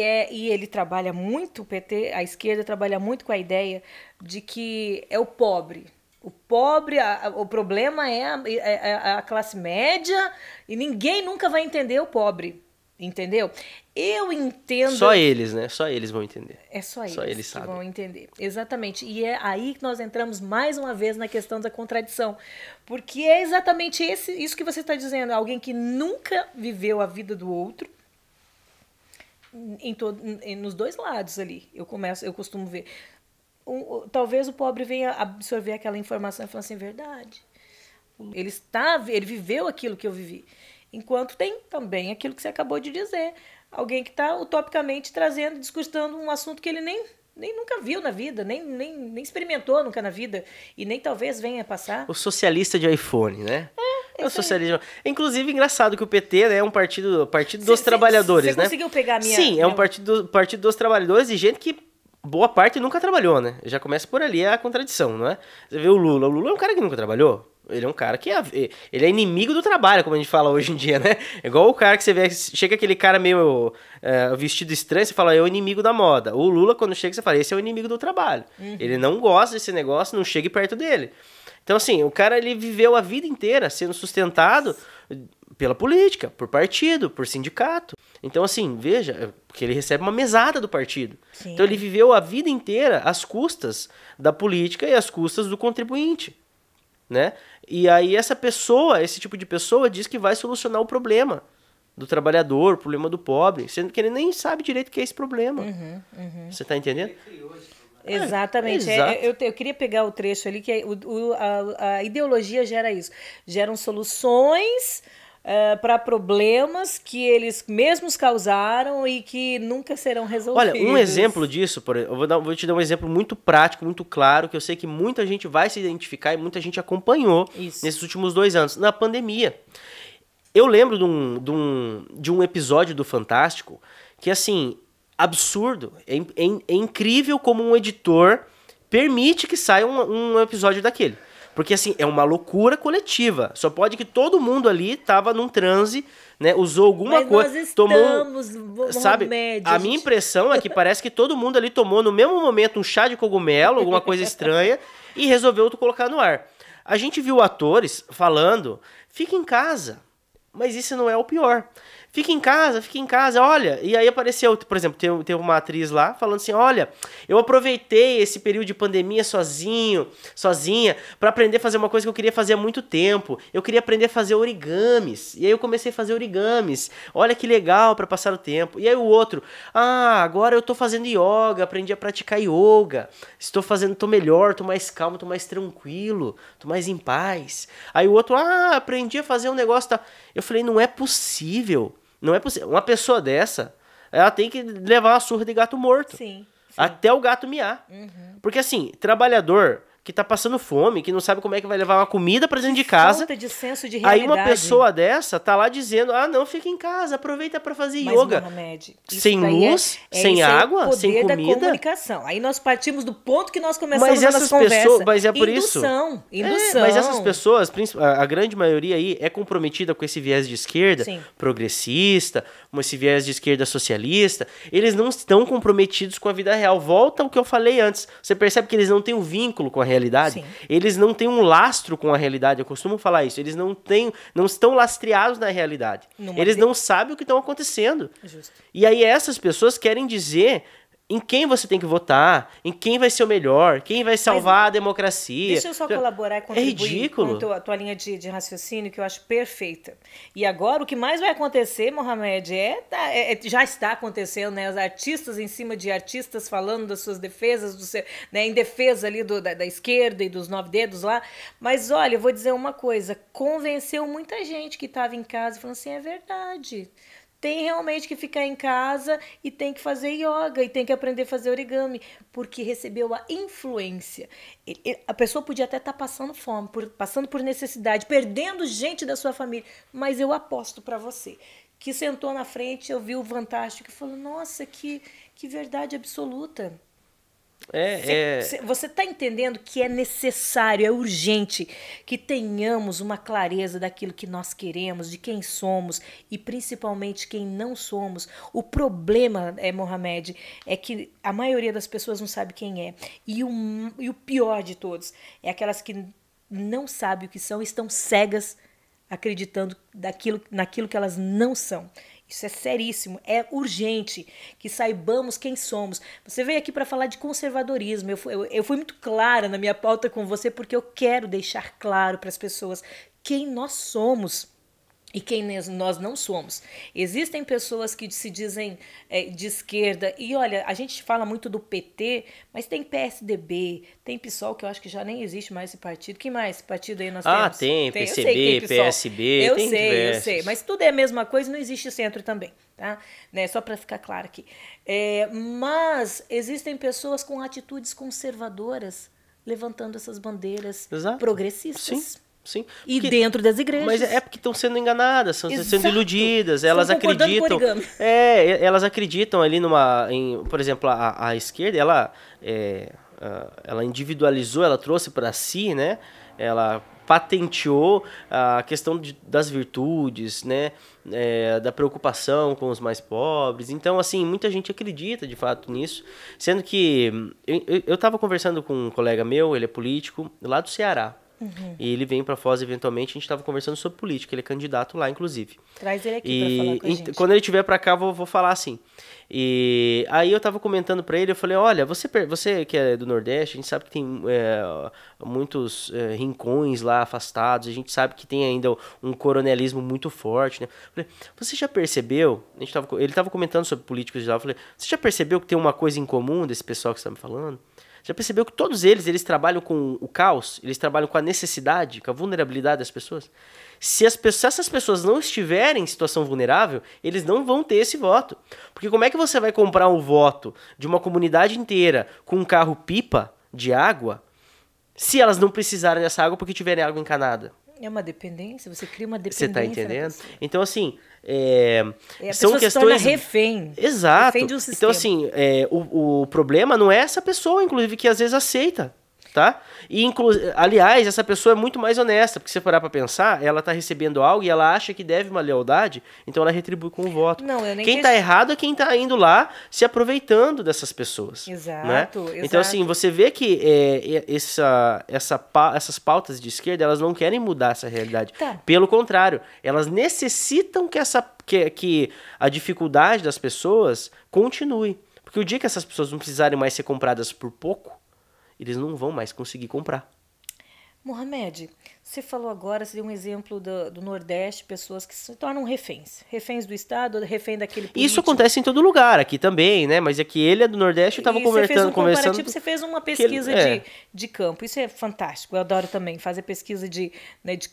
[SPEAKER 1] ele trabalha muito, o PT, a esquerda trabalha muito com a ideia de que é o pobre. O pobre, o problema é a classe média e ninguém nunca vai entender o pobre. Entendeu? Eu entendo...
[SPEAKER 2] Só eles, né? Só eles vão entender.
[SPEAKER 1] É só
[SPEAKER 2] Só eles
[SPEAKER 1] que
[SPEAKER 2] sabem.
[SPEAKER 1] vão entender. Exatamente. E é aí que nós entramos mais uma vez na questão da contradição. Porque é exatamente isso que você está dizendo. Alguém que nunca viveu a vida do outro, nos dois lados ali. Eu costumo ver. Talvez o pobre venha absorver aquela informação e falar assim, verdade. Ele viveu aquilo que eu vivi. Enquanto tem também aquilo que você acabou de dizer. Alguém que está utopicamente discutindo um assunto que ele nem nunca viu na vida, nem experimentou nunca na vida, e nem talvez venha a passar.
[SPEAKER 2] O socialista de iPhone, né? É o socialismo. Inclusive, engraçado que o PT, né, é um partido dos trabalhadores, né?
[SPEAKER 1] Você conseguiu pegar a minha...
[SPEAKER 2] Sim, é um partido dos trabalhadores e gente que boa parte nunca trabalhou, né? Já começa por ali a contradição, não é? Você vê o Lula é um cara que nunca trabalhou. Ele é um cara que ele é inimigo do trabalho, como a gente fala hoje em dia, né? É igual o cara que você vê, chega aquele cara meio vestido estranho, você fala, é o inimigo da moda. O Lula, quando chega, você fala, esse é o inimigo do trabalho. Uhum. Ele não gosta desse negócio, não chegue perto dele. Então, assim, o cara, ele viveu a vida inteira sendo sustentado pela política, por partido, por sindicato. Então, assim, veja, porque ele recebe uma mesada do partido. Sim. Então, ele viveu a vida inteira às custas da política e às custas do contribuinte, né? E aí esse tipo de pessoa diz que vai solucionar o problema do trabalhador, o problema do pobre, sendo que ele nem sabe direito o que é esse problema. Você tá entendendo?
[SPEAKER 1] Exatamente. Eu queria pegar o trecho ali, que a ideologia gera isso. Geram soluções para problemas que eles mesmos causaram e que nunca serão resolvidos.
[SPEAKER 2] Olha, um exemplo disso, eu vou te dar um exemplo muito prático, muito claro, que eu sei que muita gente vai se identificar e muita gente acompanhou nesses últimos 2 anos, na pandemia. Eu lembro de um episódio do Fantástico que, assim, absurdo, é incrível como um editor permite que saia um episódio daquele. Porque, assim, é uma loucura coletiva. Só pode que todo mundo ali tava num transe, né? Usou alguma coisa. Sabe? A minha impressão é que parece que todo mundo ali tomou no mesmo momento um chá de cogumelo, alguma coisa estranha, e resolveu colocar no ar. A gente viu atores falando, fica em casa. Mas isso não é o pior. Fica em casa, olha. E aí apareceu, por exemplo, teve uma atriz lá falando assim, olha, eu aproveitei esse período de pandemia sozinha, para aprender a fazer uma coisa que eu queria fazer há muito tempo. Eu queria aprender a fazer origamis. E aí eu comecei a fazer origamis. Olha que legal para passar o tempo. E aí o outro, agora eu tô fazendo yoga, aprendi a praticar yoga. Tô melhor, tô mais calmo, tô mais tranquilo, tô mais em paz. Aí o outro, aprendi a fazer um negócio, tá. Eu falei, não é possível. Não é possível. Uma pessoa dessa, ela tem que levar uma surra de gato morto.
[SPEAKER 1] Sim.
[SPEAKER 2] Até o gato miar. Porque, assim, trabalhador que tá passando fome, que não sabe como é que vai levar uma comida pra dentro de casa.
[SPEAKER 1] Falta de senso de realidade.
[SPEAKER 2] Aí uma pessoa dessa tá lá dizendo, não, fica em casa, aproveita pra fazer yoga.
[SPEAKER 1] Mohamed,
[SPEAKER 2] sem luz, sem água, sem comida.
[SPEAKER 1] Da comunicação. Aí nós partimos do ponto que nós começamos a nossa conversa.
[SPEAKER 2] Mas é por isso.
[SPEAKER 1] Indução.
[SPEAKER 2] Mas essas pessoas, a grande maioria aí, é comprometida com esse viés de esquerda, progressista, com esse viés de esquerda socialista. Eles não estão comprometidos com a vida real. Volta ao que eu falei antes. Você percebe que eles não têm um vínculo com a realidade. Sim. Eles não têm um lastro com a realidade. Eu costumo falar isso. Eles não estão lastreados na realidade. Eles não sabem o que estão acontecendo.
[SPEAKER 1] Justo.
[SPEAKER 2] E aí essas pessoas querem dizer em quem você tem que votar, em quem vai ser o melhor, quem vai salvar a democracia.
[SPEAKER 1] Deixa eu só colaborar e contribuir
[SPEAKER 2] ridículo.
[SPEAKER 1] Com a tua linha de raciocínio, que eu acho perfeita. E agora, o que mais vai acontecer, Mohamed, já está acontecendo, né? Os artistas em cima de artistas falando das suas defesas, né? Em defesa ali da esquerda e dos 9 dedos lá. Mas, olha, eu vou dizer uma coisa, convenceu muita gente que estava em casa falando assim, é verdade. Tem realmente que ficar em casa e tem que fazer yoga e tem que aprender a fazer origami, porque recebeu a influência. A pessoa podia até estar passando fome, passando por necessidade, perdendo gente da sua família, mas eu aposto para você que sentou na frente, ouviu o Fantástico e falou, nossa, que verdade absoluta. Você está entendendo que é necessário, é urgente que tenhamos uma clareza daquilo que nós queremos, de quem somos e principalmente quem não somos. O problema, Mohamed, é que a maioria das pessoas não sabe quem é. E o pior de todos é aquelas que não sabem o que são, estão cegas acreditando naquilo que elas não são. Isso é seríssimo, é urgente que saibamos quem somos. Você veio aqui para falar de conservadorismo. Eu fui muito clara na minha pauta com você porque eu quero deixar claro para as pessoas quem nós somos e quem nós não somos. Existem pessoas que se dizem de esquerda, e olha, a gente fala muito do PT, mas tem PSDB, tem PSOL, que eu acho que já nem existe mais esse partido. Que mais partido aí nós temos?
[SPEAKER 2] Ah, tem PCB, PSB, tem diversos.
[SPEAKER 1] Eu sei, mas tudo é a mesma coisa e não existe centro também, tá? Né? Só para ficar claro aqui. Mas existem pessoas com atitudes conservadoras levantando essas bandeiras progressistas.
[SPEAKER 2] Sim. Sim,
[SPEAKER 1] e dentro das igrejas.
[SPEAKER 2] Mas é porque estão sendo enganadas, estão sendo iludidas. Elas acreditam. Elas acreditam ali por exemplo, a esquerda, ela individualizou, ela trouxe para si, né? Ela patenteou a questão das virtudes, né? Da preocupação com os mais pobres. Então, assim, muita gente acredita de fato nisso. Sendo que eu estava conversando com um colega meu, ele é político, lá do Ceará. Uhum. E ele vem para Foz eventualmente, a gente estava conversando sobre política, ele é candidato lá, inclusive.
[SPEAKER 1] Traz ele aqui para falar com a gente.
[SPEAKER 2] Quando ele estiver para cá, vou falar assim. E aí eu estava comentando para ele, eu falei, olha, você que é do Nordeste, a gente sabe que tem muitos rincões lá afastados, a gente sabe que tem ainda um coronelismo muito forte, né? Eu falei, você já percebeu, ele estava comentando sobre políticos de lá, eu falei, você já percebeu que tem uma coisa em comum desse pessoal que você está me falando? Já percebeu que todos eles trabalham com o caos, eles trabalham com a necessidade, com a vulnerabilidade das pessoas? Se essas pessoas não estiverem em situação vulnerável, eles não vão ter esse voto. Porque como é que você vai comprar um voto de uma comunidade inteira com um carro-pipa de água, se elas não precisarem dessa água porque tiverem água encanada?
[SPEAKER 1] É uma dependência, você cria uma dependência.
[SPEAKER 2] Você tá entendendo? Então, assim,
[SPEAKER 1] são questões... se torna refém.
[SPEAKER 2] Exato.
[SPEAKER 1] Refém de um sistema.
[SPEAKER 2] Então, assim, o problema não é essa pessoa, inclusive, que às vezes aceita, tá? E, aliás, essa pessoa é muito mais honesta, porque se você parar pra pensar, ela tá recebendo algo e ela acha que deve uma lealdade, então ela retribui com o voto.
[SPEAKER 1] Não, eu nem
[SPEAKER 2] quem tá errado é quem tá indo lá se aproveitando dessas pessoas.
[SPEAKER 1] Exato,
[SPEAKER 2] né?
[SPEAKER 1] exato.
[SPEAKER 2] Então, assim, você vê que essas pautas de esquerda, elas não querem mudar essa realidade.
[SPEAKER 1] Tá.
[SPEAKER 2] Pelo contrário, elas necessitam que a dificuldade das pessoas continue. Porque o dia que essas pessoas não precisarem mais ser compradas por pouco, eles não vão mais conseguir comprar.
[SPEAKER 1] Mohamed, você falou agora, você deu um exemplo do Nordeste, pessoas que se tornam reféns do Estado, refém daquele político.
[SPEAKER 2] Isso acontece em todo lugar, aqui também, né? Mas aqui ele é do Nordeste, eu estava conversando...
[SPEAKER 1] Você fez uma pesquisa de campo, isso é fantástico, eu adoro também fazer pesquisa de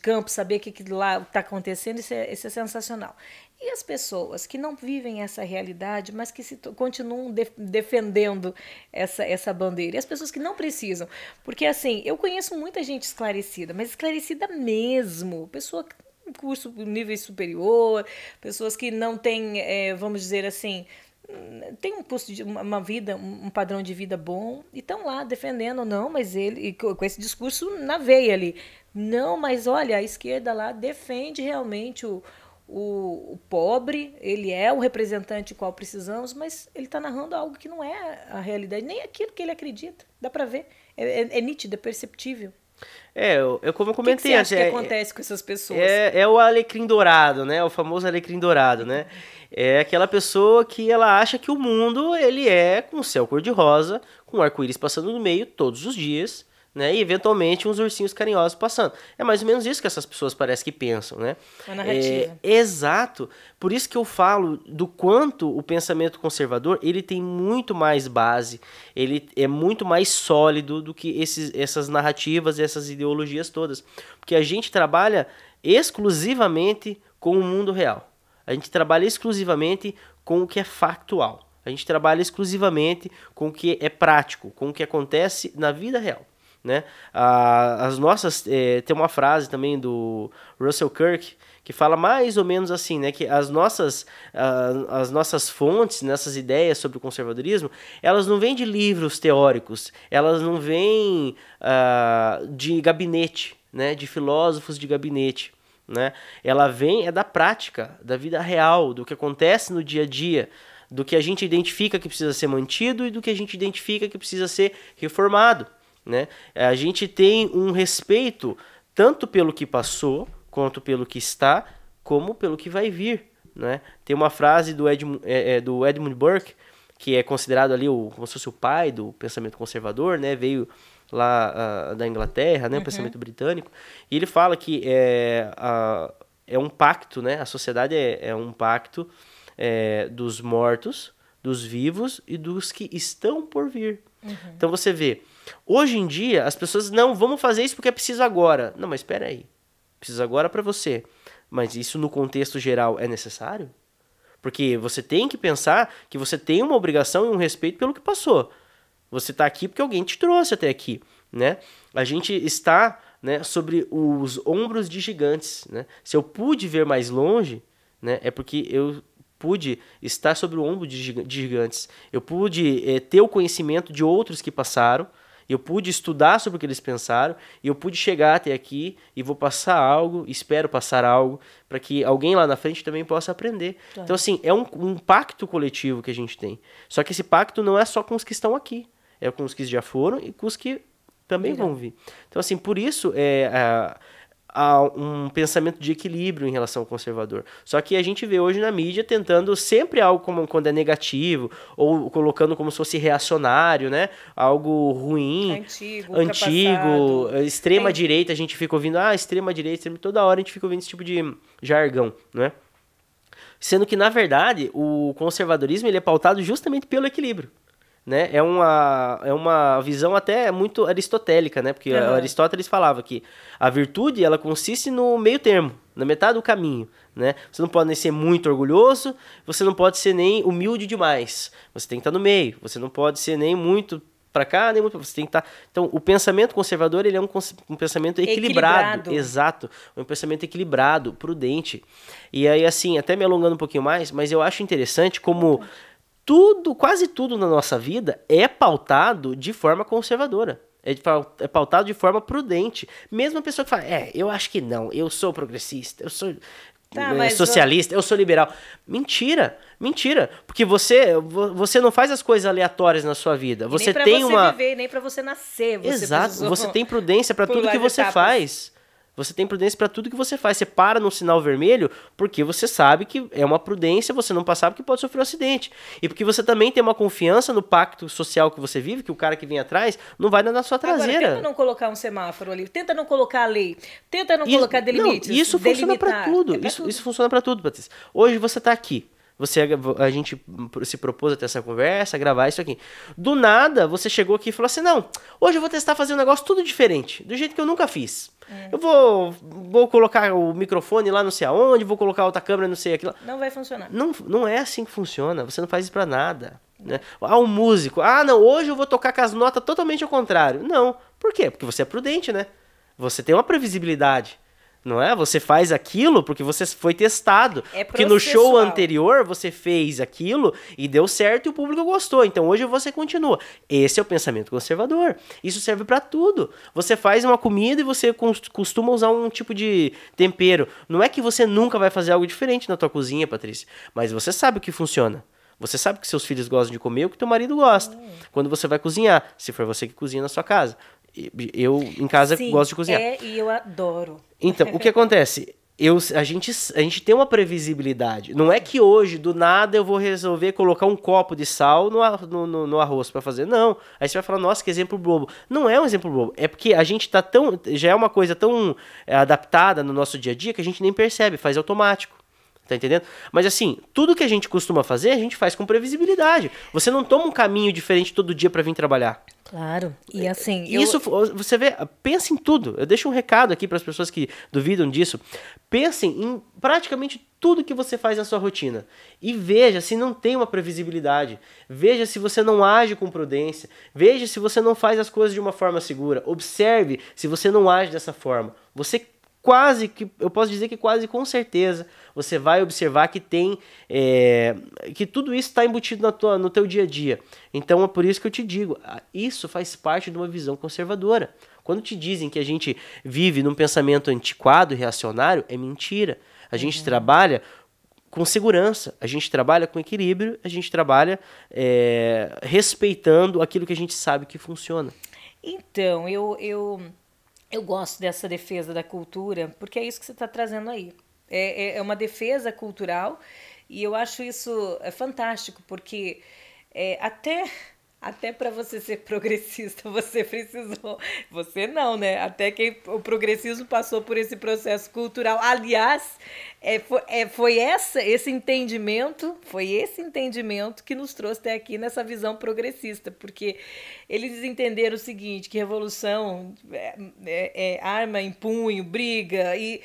[SPEAKER 1] campo, saber o que lá está acontecendo, isso é sensacional. E as pessoas que não vivem essa realidade, mas que continuam defendendo essa bandeira? E as pessoas que não precisam? Porque, assim, eu conheço muita gente esclarecida, mas esclarecida mesmo. Pessoa com curso nível superior, pessoas que não têm, vamos dizer assim, tem um custo de uma vida, um padrão de vida bom, e estão lá defendendo, não, mas ele, com esse discurso na veia ali. Não, mas olha, a esquerda lá defende realmente o pobre, ele é o representante qual precisamos, mas ele está narrando algo que não é a realidade, nem aquilo que ele acredita. Dá para ver, é nítido, é perceptível.
[SPEAKER 2] Como eu comentei...
[SPEAKER 1] O que você acha que acontece com essas pessoas?
[SPEAKER 2] É o alecrim dourado, né? O famoso alecrim dourado, né? É aquela pessoa que ela acha que o mundo ele é com céu cor-de-rosa, com arco-íris passando no meio todos os dias, né? E eventualmente uns ursinhos carinhosos passando. É mais ou menos isso que essas pessoas parecem que pensam, né?
[SPEAKER 1] Uma narrativa.
[SPEAKER 2] Exato. Por isso que eu falo do quanto o pensamento conservador ele tem muito mais base, ele é muito mais sólido do que essas narrativas, essas ideologias todas. Porque a gente trabalha exclusivamente com o mundo real. A gente trabalha exclusivamente com o que é factual. A gente trabalha exclusivamente com o que é prático, com o que acontece na vida real. Né? Tem uma frase também do Russell Kirk que fala mais ou menos assim, né? Que as nossas fontes, nessas ideias sobre o conservadorismo, elas não vêm de livros teóricos, elas não vêm de gabinete, né? De filósofos de gabinete, né? Ela vem da prática, da vida real, do que acontece no dia a dia, do que a gente identifica que precisa ser mantido e do que a gente identifica que precisa ser reformado. Né? A gente tem um respeito tanto pelo que passou, quanto pelo que está, como pelo que vai vir. né? Tem uma frase do Edmund Burke, que é considerado ali como se fosse o pai do pensamento conservador, né? Veio lá da Inglaterra, né? O pensamento britânico. E ele fala que é um pacto, né? A sociedade é um pacto dos mortos, dos vivos e dos que estão por vir. Então você vê, hoje em dia as pessoas, não, vamos fazer isso porque é preciso agora. Não, mas espera aí, preciso agora para você. Mas isso no contexto geral é necessário? Porque você tem que pensar que você tem uma obrigação e um respeito pelo que passou. Você está aqui porque alguém te trouxe até aqui, né? A gente está, né, sobre os ombros de gigantes, né? Se eu pude ver mais longe, né, é porque eu pude estar sobre o ombro de gigantes. Eu pude ter o conhecimento de outros que passaram. Eu pude estudar sobre o que eles pensaram. E eu pude chegar até aqui e vou passar algo, espero passar algo, para que alguém lá na frente também possa aprender. Claro. Então, assim, é um pacto coletivo que a gente tem. Só que esse pacto não é só com os que estão aqui. É com os que já foram e com os que também vão vir. Então, assim, por isso há um pensamento de equilíbrio em relação ao conservador. Só que a gente vê hoje na mídia tentando sempre algo como quando é negativo, ou colocando como se fosse reacionário, né? Algo ruim, antigo, extrema-direita, a gente fica ouvindo, extrema-direita, toda hora a gente fica ouvindo esse tipo de jargão, né? Sendo que, na verdade, o conservadorismo ele é pautado justamente pelo equilíbrio. Né? É uma visão até muito aristotélica, né? Porque Aristóteles falava que a virtude ela consiste no meio termo, na metade do caminho. Né? Você não pode nem ser muito orgulhoso, você não pode ser nem humilde demais. Você tem que estar no meio. Você não pode ser nem muito para cá, nem muito. Você tem que estar. Então, o pensamento conservador ele é um pensamento equilibrado. Exato. Um pensamento equilibrado, prudente. E aí, assim, até me alongando um pouquinho mais, mas eu acho interessante como quase tudo na nossa vida é pautado de forma conservadora. É pautado de forma prudente. Mesmo a pessoa que fala, eu acho que não, eu sou progressista, eu sou socialista, eu sou liberal. Mentira. Porque você não faz as coisas aleatórias na sua vida. Você tem
[SPEAKER 1] viver, nem pra você nascer.
[SPEAKER 2] Exato, você tem prudência para tudo que você faz. Você tem prudência para tudo que você faz. Você para no sinal vermelho porque você sabe que é uma prudência, você não passar porque pode sofrer um acidente. E porque você também tem uma confiança no pacto social que você vive, que o cara que vem atrás não vai na sua traseira.
[SPEAKER 1] Agora, tenta não colocar um semáforo ali, tenta não colocar a lei, tenta não colocar delimites.
[SPEAKER 2] Não, isso funciona para tudo. Isso funciona para tudo, Patrícia. Hoje você está aqui. A gente se propôs a ter essa conversa, gravar isso aqui. Do nada, você chegou aqui e falou assim, não, hoje eu vou testar fazer um negócio tudo diferente, do jeito que eu nunca fiz. Eu vou colocar o microfone lá não sei aonde, vou colocar outra câmera não sei aquilo.
[SPEAKER 1] Não vai funcionar.
[SPEAKER 2] Não é assim que funciona, você não faz isso pra nada. Né? Um músico, não, hoje eu vou tocar com as notas totalmente ao contrário. Não, por quê? Porque você é prudente, né? Você tem uma previsibilidade. Não é? Você faz aquilo porque você foi testado. Porque no show anterior você fez aquilo e deu certo e o público gostou. Então hoje você continua. Esse é o pensamento conservador. Isso serve para tudo. Você faz uma comida e você costuma usar um tipo de tempero. Não é que você nunca vai fazer algo diferente na tua cozinha, Patrícia. Mas você sabe o que funciona. Você sabe que seus filhos gostam de comer o que teu marido gosta. Quando você vai cozinhar, se for você que cozinha na sua casa. Eu, em casa, gosto de cozinhar.
[SPEAKER 1] E eu adoro.
[SPEAKER 2] Então, o que acontece? A gente tem uma previsibilidade. Não é que hoje, do nada, eu vou resolver colocar um copo de sal no arroz para fazer. Não. Aí você vai falar, nossa, que exemplo bobo. Não é um exemplo bobo. É porque a gente tá já é uma coisa tão adaptada no nosso dia a dia que a gente nem percebe, faz automático. Tá entendendo? Mas assim, tudo que a gente costuma fazer, a gente faz com previsibilidade. Você não toma um caminho diferente todo dia para vir trabalhar.
[SPEAKER 1] Claro. E assim...
[SPEAKER 2] Isso, você vê, pensa em tudo. Eu deixo um recado aqui para as pessoas que duvidam disso. Pensem em praticamente tudo que você faz na sua rotina. E veja se não tem uma previsibilidade. Veja se você não age com prudência. Veja se você não faz as coisas de uma forma segura. Observe se você não age dessa forma. Você eu posso dizer que quase com certeza você vai observar que tem que tudo isso está embutido no teu dia a dia. Então é por isso que eu te digo, isso faz parte de uma visão conservadora. Quando te dizem que a gente vive num pensamento antiquado e reacionário, é mentira. A gente trabalha com segurança, a gente trabalha com equilíbrio, a gente trabalha respeitando aquilo que a gente sabe que funciona.
[SPEAKER 1] Então, eu gosto dessa defesa da cultura, porque é isso que você está trazendo aí. É uma defesa cultural e eu acho isso fantástico, porque até para você ser progressista, você precisou. Você não, né? Até que o progressismo passou por esse processo cultural. Aliás, foi esse entendimento que nos trouxe até aqui nessa visão progressista, porque eles entenderam o seguinte, que revolução é arma em punho, briga, e,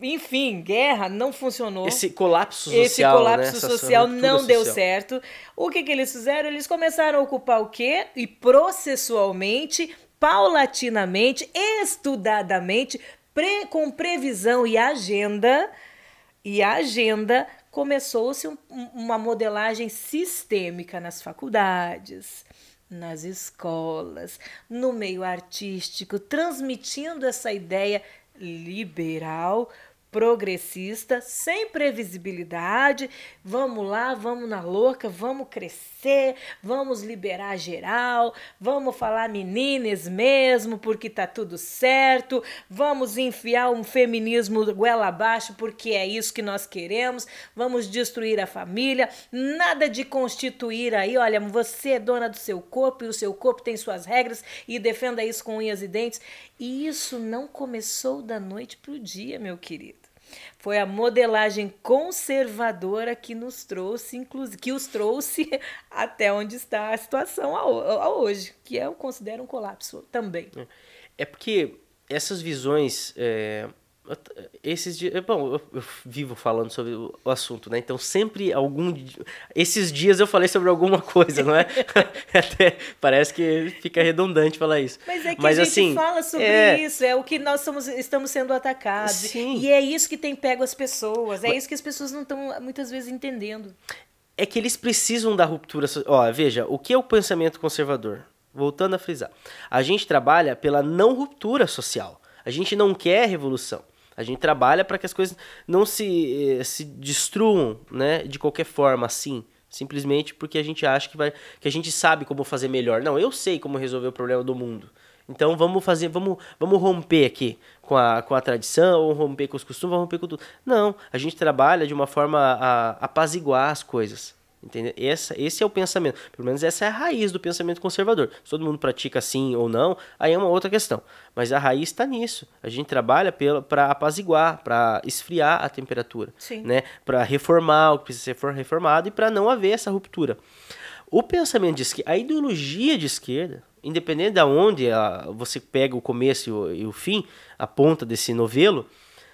[SPEAKER 1] enfim, guerra não funcionou.
[SPEAKER 2] Esse colapso social, né?
[SPEAKER 1] Social não deu certo. O que eles fizeram? Eles começaram a ocupar o quê? E processualmente, paulatinamente, estudadamente, com previsão e agenda, começou-se uma modelagem sistêmica nas faculdades, nas escolas, no meio artístico, transmitindo essa ideia liberal, progressista, sem previsibilidade. Vamos lá, vamos na louca, vamos crescer, vamos liberar geral, vamos falar meninas mesmo, porque tá tudo certo, vamos enfiar um feminismo goela abaixo, porque é isso que nós queremos, vamos destruir a família, nada de constituir aí, olha, você é dona do seu corpo e o seu corpo tem suas regras e defenda isso com unhas e dentes. E isso não começou da noite pro dia, meu querido. Foi a modelagem conservadora que nos trouxe, inclusive, que os trouxe até onde está a situação hoje, que eu considero um colapso também.
[SPEAKER 2] É porque essas visões, esses dias, bom, eu vivo falando sobre o assunto, né? Então sempre esses dias eu falei sobre alguma coisa, não é? Até parece que fica redundante falar isso.
[SPEAKER 1] Mas é que a gente assim, fala sobre isso, é o que nós estamos sendo atacados.
[SPEAKER 2] Sim.
[SPEAKER 1] E é isso que tem pego as pessoas, é isso que as pessoas não estão muitas vezes entendendo.
[SPEAKER 2] É que eles precisam da ruptura. Ó, veja, o que é o pensamento conservador? Voltando a frisar. A gente trabalha pela não ruptura social. A gente não quer revolução. A gente trabalha para que as coisas não se destruam, né, de qualquer forma, assim. Simplesmente porque a gente acha que a gente sabe como fazer melhor. Não, eu sei como resolver o problema do mundo. Então vamos romper aqui com a tradição, vamos romper com os costumes, vamos romper com tudo. Não, a gente trabalha de uma forma a apaziguar as coisas. Entendeu? Esse é o pensamento. Pelo menos essa é a raiz do pensamento conservador. Se todo mundo pratica assim ou não, aí é uma outra questão. Mas a raiz está nisso. A gente trabalha para apaziguar, para esfriar a temperatura, né? Para reformar o que precisa ser reformado e para não haver essa ruptura. O pensamento de esquerda, a ideologia de esquerda, independente de onde você pega o começo e o fim, a ponta desse novelo,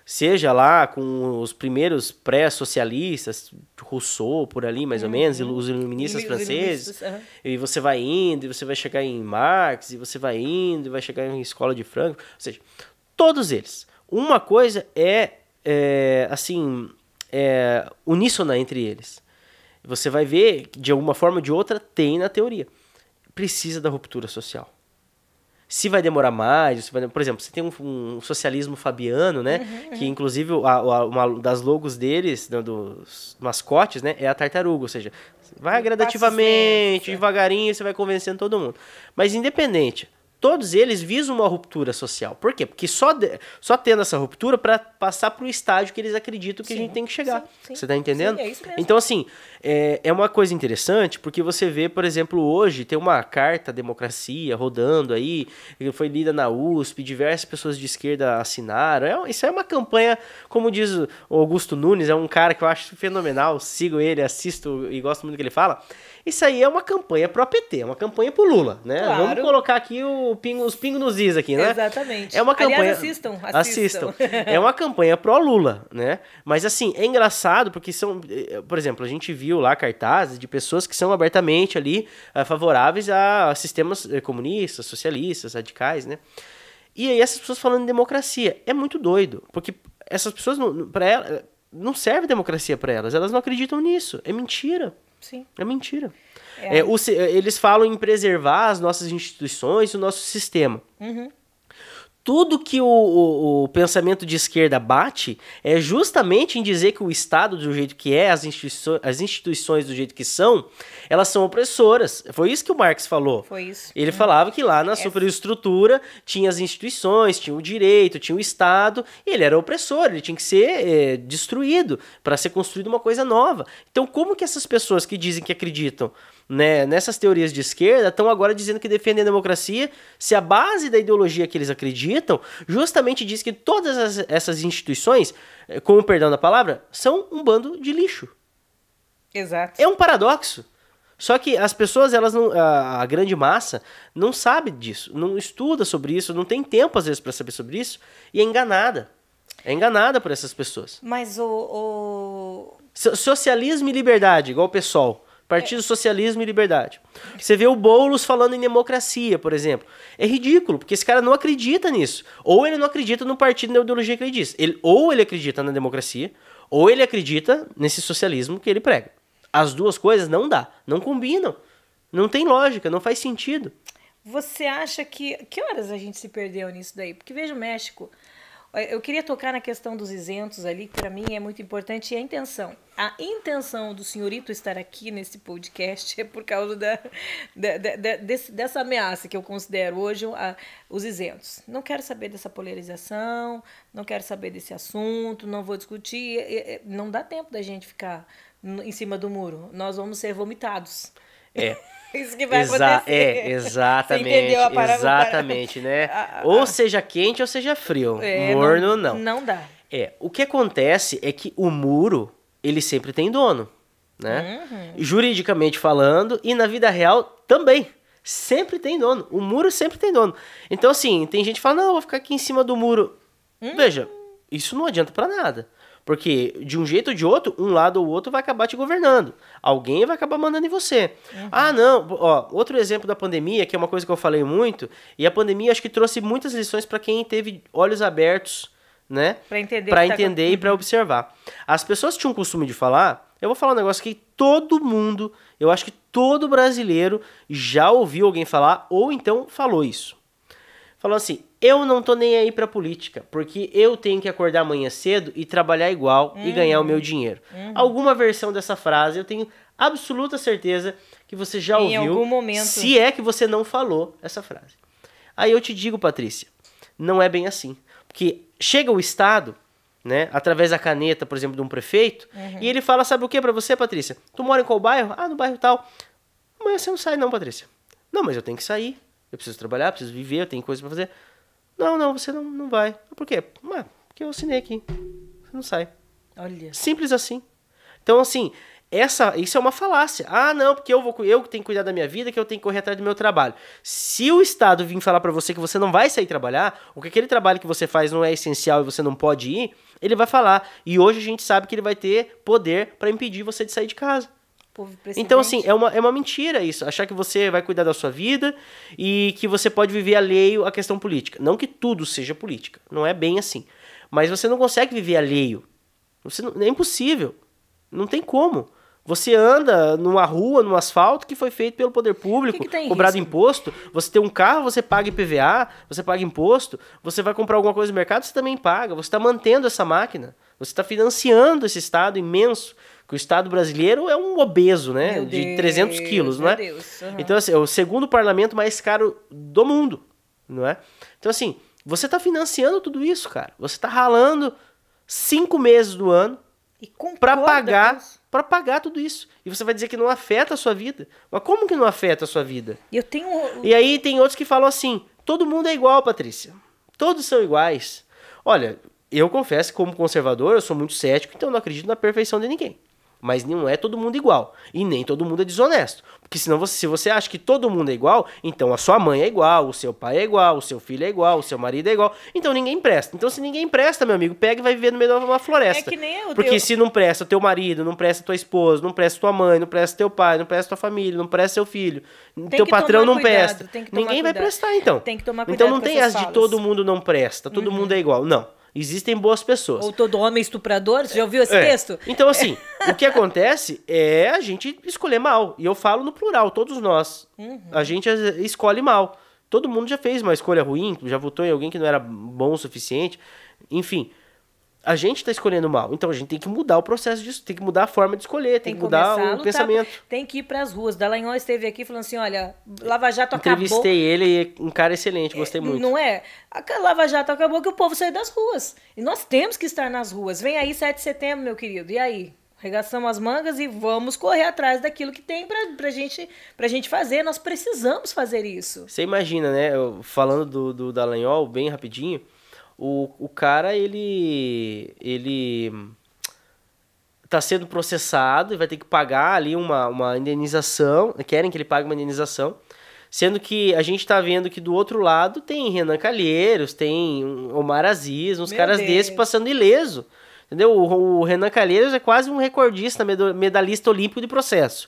[SPEAKER 2] seja lá com os primeiros pré-socialistas, Rousseau, por ali mais ou menos, os iluministas franceses, e você vai indo, e você vai chegar em Marx, e você vai indo, e vai chegar em Escola de Frankfurt, ou seja, todos eles. Uma coisa uníssona entre eles. Você vai ver que, de alguma forma ou de outra, tem na teoria. Precisa da ruptura social. Se vai demorar mais, por exemplo, você tem um socialismo fabiano, né? Que inclusive uma das logos deles, dos mascotes, né? É a tartaruga, ou seja, vai gradativamente, devagarinho, você vai convencendo todo mundo. Mas independente, todos eles visam uma ruptura social. Por quê? Porque só tendo essa ruptura para passar para o estágio que eles acreditam que a gente tem que chegar. Sim. Você tá entendendo?
[SPEAKER 1] Sim, é isso mesmo.
[SPEAKER 2] Então, assim, é uma coisa interessante, porque você vê, por exemplo, hoje tem uma carta à democracia rodando aí, que foi lida na USP, diversas pessoas de esquerda assinaram. Isso é uma campanha, como diz o Augusto Nunes, é um cara que eu acho fenomenal, sigo ele, assisto e gosto muito do que ele fala. Isso aí é uma campanha pro PT, é uma campanha pro Lula, né?
[SPEAKER 1] Claro.
[SPEAKER 2] Vamos colocar aqui os pingos nos is aqui, né?
[SPEAKER 1] Exatamente.
[SPEAKER 2] É uma campanha...
[SPEAKER 1] Aliás, assistam.
[SPEAKER 2] É uma campanha pro Lula, né? Mas assim, é engraçado porque por exemplo, a gente viu lá cartazes de pessoas que são abertamente ali favoráveis a sistemas comunistas, socialistas, radicais, né? E aí essas pessoas falando em democracia, é muito doido, porque essas pessoas, não serve democracia para elas não acreditam nisso, é mentira.
[SPEAKER 1] Sim.
[SPEAKER 2] É mentira. Eles falam em preservar as nossas instituições e o nosso sistema. tudo que o pensamento de esquerda bate é justamente em dizer que o Estado, do jeito que é, as instituições do jeito que são, elas são opressoras. Foi isso que o Marx falou.
[SPEAKER 1] Foi isso.
[SPEAKER 2] Ele falava que lá na superestrutura tinha as instituições, tinha o direito, tinha o Estado, e ele era opressor, ele tinha que ser destruído para ser construída uma coisa nova. Então, como que essas pessoas que dizem que acreditam, né, nessas teorias de esquerda estão agora dizendo que defendem a democracia, se a base da ideologia que eles acreditam justamente diz que todas essas instituições, com o perdão da palavra, são um bando de lixo.
[SPEAKER 1] Exato.
[SPEAKER 2] É um paradoxo. Só que as pessoas, elas não, a grande massa, não sabe disso, não estuda sobre isso, não tem tempo às vezes para saber sobre isso, e é enganada. É enganada por essas pessoas.
[SPEAKER 1] Mas
[SPEAKER 2] Socialismo e liberdade, igual o PSOL. Partido Socialismo e Liberdade. Você vê o Boulos falando em democracia, por exemplo. É ridículo, porque esse cara não acredita nisso. Ou ele não acredita no partido, na ideologia que ele diz. Ou ele acredita na democracia, ou ele acredita nesse socialismo que ele prega. As duas coisas não dá, não combinam. Não tem lógica, não faz sentido.
[SPEAKER 1] Você acha que... Que horas a gente se perdeu nisso daí? Porque veja o México... Eu queria tocar na questão dos isentos ali, que para mim é muito importante, e a intenção. A intenção do senhorito estar aqui nesse podcast é por causa dessa ameaça que eu considero hoje os isentos. Não quero saber dessa polarização, não quero saber desse assunto, não vou discutir. Não dá tempo da gente ficar em cima do muro. Nós vamos ser vomitados. Isso que vai acontecer.
[SPEAKER 2] Exatamente.
[SPEAKER 1] Você entendeu a parada?
[SPEAKER 2] Exatamente, né? Ou seja quente ou seja frio. Morno, não.
[SPEAKER 1] Não dá.
[SPEAKER 2] O que acontece é que o muro, ele sempre tem dono, né? Juridicamente falando e na vida real também. Sempre tem dono. O muro sempre tem dono. Então, assim, tem gente que fala, não, eu vou ficar aqui em cima do muro. Veja, isso não adianta pra nada. Porque, de um jeito ou de outro, um lado ou outro vai acabar te governando. Alguém vai acabar mandando em você. Ah, não. Ó, outro exemplo da pandemia, que é uma coisa que eu falei muito, e a pandemia acho que trouxe muitas lições para quem teve olhos abertos, né? Para entender e para observar. As pessoas tinham o costume de falar, eu vou falar um negócio que todo mundo, eu acho que todo brasileiro já ouviu alguém falar, ou então falou isso. Falou assim, eu não tô nem aí pra política, porque eu tenho que acordar amanhã cedo e trabalhar igual e ganhar o meu dinheiro. Alguma versão dessa frase, eu tenho absoluta certeza que você já ouviu,
[SPEAKER 1] em algum momento.
[SPEAKER 2] Se é que você não falou essa frase. Aí eu te digo, Patrícia, não é bem assim. Porque chega o Estado, né, através da caneta, por exemplo, de um prefeito, e ele fala, sabe o que pra você, Patrícia? Tu mora em qual bairro? Ah, no bairro tal. Amanhã você não sai não, Patrícia. Não, mas eu tenho que sair. Eu preciso trabalhar, preciso viver, eu tenho coisa pra fazer. Não, você não vai. Por quê? Porque eu assinei aqui. Você não sai.
[SPEAKER 1] Olha.
[SPEAKER 2] Simples assim. Então, assim, isso é uma falácia. Ah, não, porque eu tenho que cuidar da minha vida, que eu tenho que correr atrás do meu trabalho. Se o Estado vir falar pra você que você não vai sair trabalhar, ou que aquele trabalho que você faz não é essencial e você não pode ir, ele vai falar. E hoje a gente sabe que ele vai ter poder pra impedir você de sair de casa. Então, assim, é uma mentira isso. Achar que você vai cuidar da sua vida e que você pode viver alheio à questão política. Não que tudo seja política. Não é bem assim. Mas você não consegue viver alheio. É impossível. Não tem como. Você anda numa rua, num asfalto que foi feito pelo poder público, cobrado imposto. Você tem um carro, você paga IPVA, você paga imposto. Você vai comprar alguma coisa no mercado, você também paga. Você está mantendo essa máquina. Você está financiando esse Estado imenso. Que o Estado brasileiro é um obeso, né? De 300 quilos, não é? Então, assim, é o segundo parlamento mais caro do mundo, não é? Então, assim, você está financiando tudo isso, cara. Você está ralando 5 meses do ano para pagar tudo isso. E você vai dizer que não afeta a sua vida. Mas como que não afeta a sua vida? E aí tem outros que falam assim, todo mundo é igual, Patrícia. Todos são iguais. Olha, eu confesso que como conservador, eu sou muito cético, então eu não acredito na perfeição de ninguém. Mas não é todo mundo igual. E nem todo mundo é desonesto. Porque senão, se você acha que todo mundo é igual, então a sua mãe é igual, o seu pai é igual, o seu filho é igual, o seu marido é igual. Então ninguém presta. Então se ninguém presta, meu amigo, pega e vai viver no meio de uma floresta.
[SPEAKER 1] É que nem eu.
[SPEAKER 2] Porque se não presta teu marido, não presta tua esposa, não presta tua mãe, não presta teu pai, não presta tua família, não presta seu filho, teu patrão não presta. Ninguém vai prestar, então.
[SPEAKER 1] Tem que tomar cuidado.
[SPEAKER 2] Então não tem essa de todo mundo não presta, todo mundo é igual. Não. Existem boas pessoas.
[SPEAKER 1] Ou todo homem estuprador, você já ouviu esse texto?
[SPEAKER 2] Então, assim, o que acontece é a gente escolher mal. E eu falo no plural, todos nós. A gente escolhe mal. todo mundo já fez uma escolha ruim, já votou em alguém que não era bom o suficiente. Enfim, a gente está escolhendo mal. Então a gente tem que mudar o processo disso, tem que mudar a forma de escolher, tem que mudar o pensamento.
[SPEAKER 1] Tem que ir para as ruas. Dallagnol esteve aqui falando assim, olha, Lava Jato
[SPEAKER 2] Entrevistei
[SPEAKER 1] acabou.
[SPEAKER 2] ele, um cara excelente, gostei muito.
[SPEAKER 1] Não é? A Lava Jato acabou que o povo saiu das ruas. E nós temos que estar nas ruas. Vem aí 7 de setembro, meu querido. E aí? Arregaçamos as mangas e vamos correr atrás daquilo que tem pra gente fazer. Nós precisamos fazer isso.
[SPEAKER 2] Você imagina, né? Falando do Dallagnol, bem rapidinho, o cara, ele tá sendo processado e vai ter que pagar ali uma indenização, querem que ele pague uma indenização, sendo que a gente tá vendo que do outro lado tem Renan Calheiros, tem Omar Aziz, uns caras desses passando ileso. Entendeu? O Renan Calheiros é quase um recordista, medalhista olímpico de processo.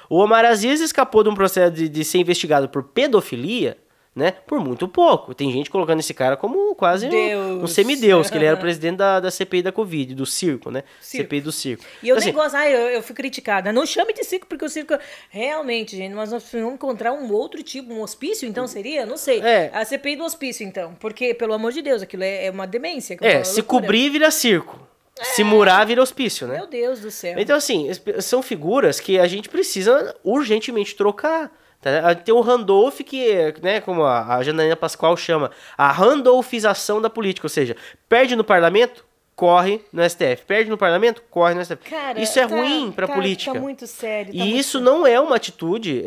[SPEAKER 2] O Omar Aziz escapou de um processo de ser investigado por pedofilia, né? Por muito pouco. Tem gente colocando esse cara como quase um semideus, que ele era o presidente da CPI da Covid, do circo, né? CPI do circo.
[SPEAKER 1] E eu nem gosto, eu fui criticada. Não chame de circo, porque o circo... Realmente, gente, mas nós vamos encontrar um outro tipo, um hospício, então seria? Não sei. A CPI do hospício, então. Porque, pelo amor de Deus, aquilo é uma demência.
[SPEAKER 2] Se cobrir, vira circo. Se murar, vira hospício, né?
[SPEAKER 1] Meu Deus do céu.
[SPEAKER 2] Então, assim, são figuras que a gente precisa urgentemente trocar. Tá? Tem o Randolph, que, né, como a Janaína Pascoal chama, a randolfização da política. Ou seja, perde no parlamento, corre no STF. Perde no parlamento, corre no STF.
[SPEAKER 1] Cara,
[SPEAKER 2] isso é ruim pra política.
[SPEAKER 1] Tá muito sério.
[SPEAKER 2] E isso não é uma atitude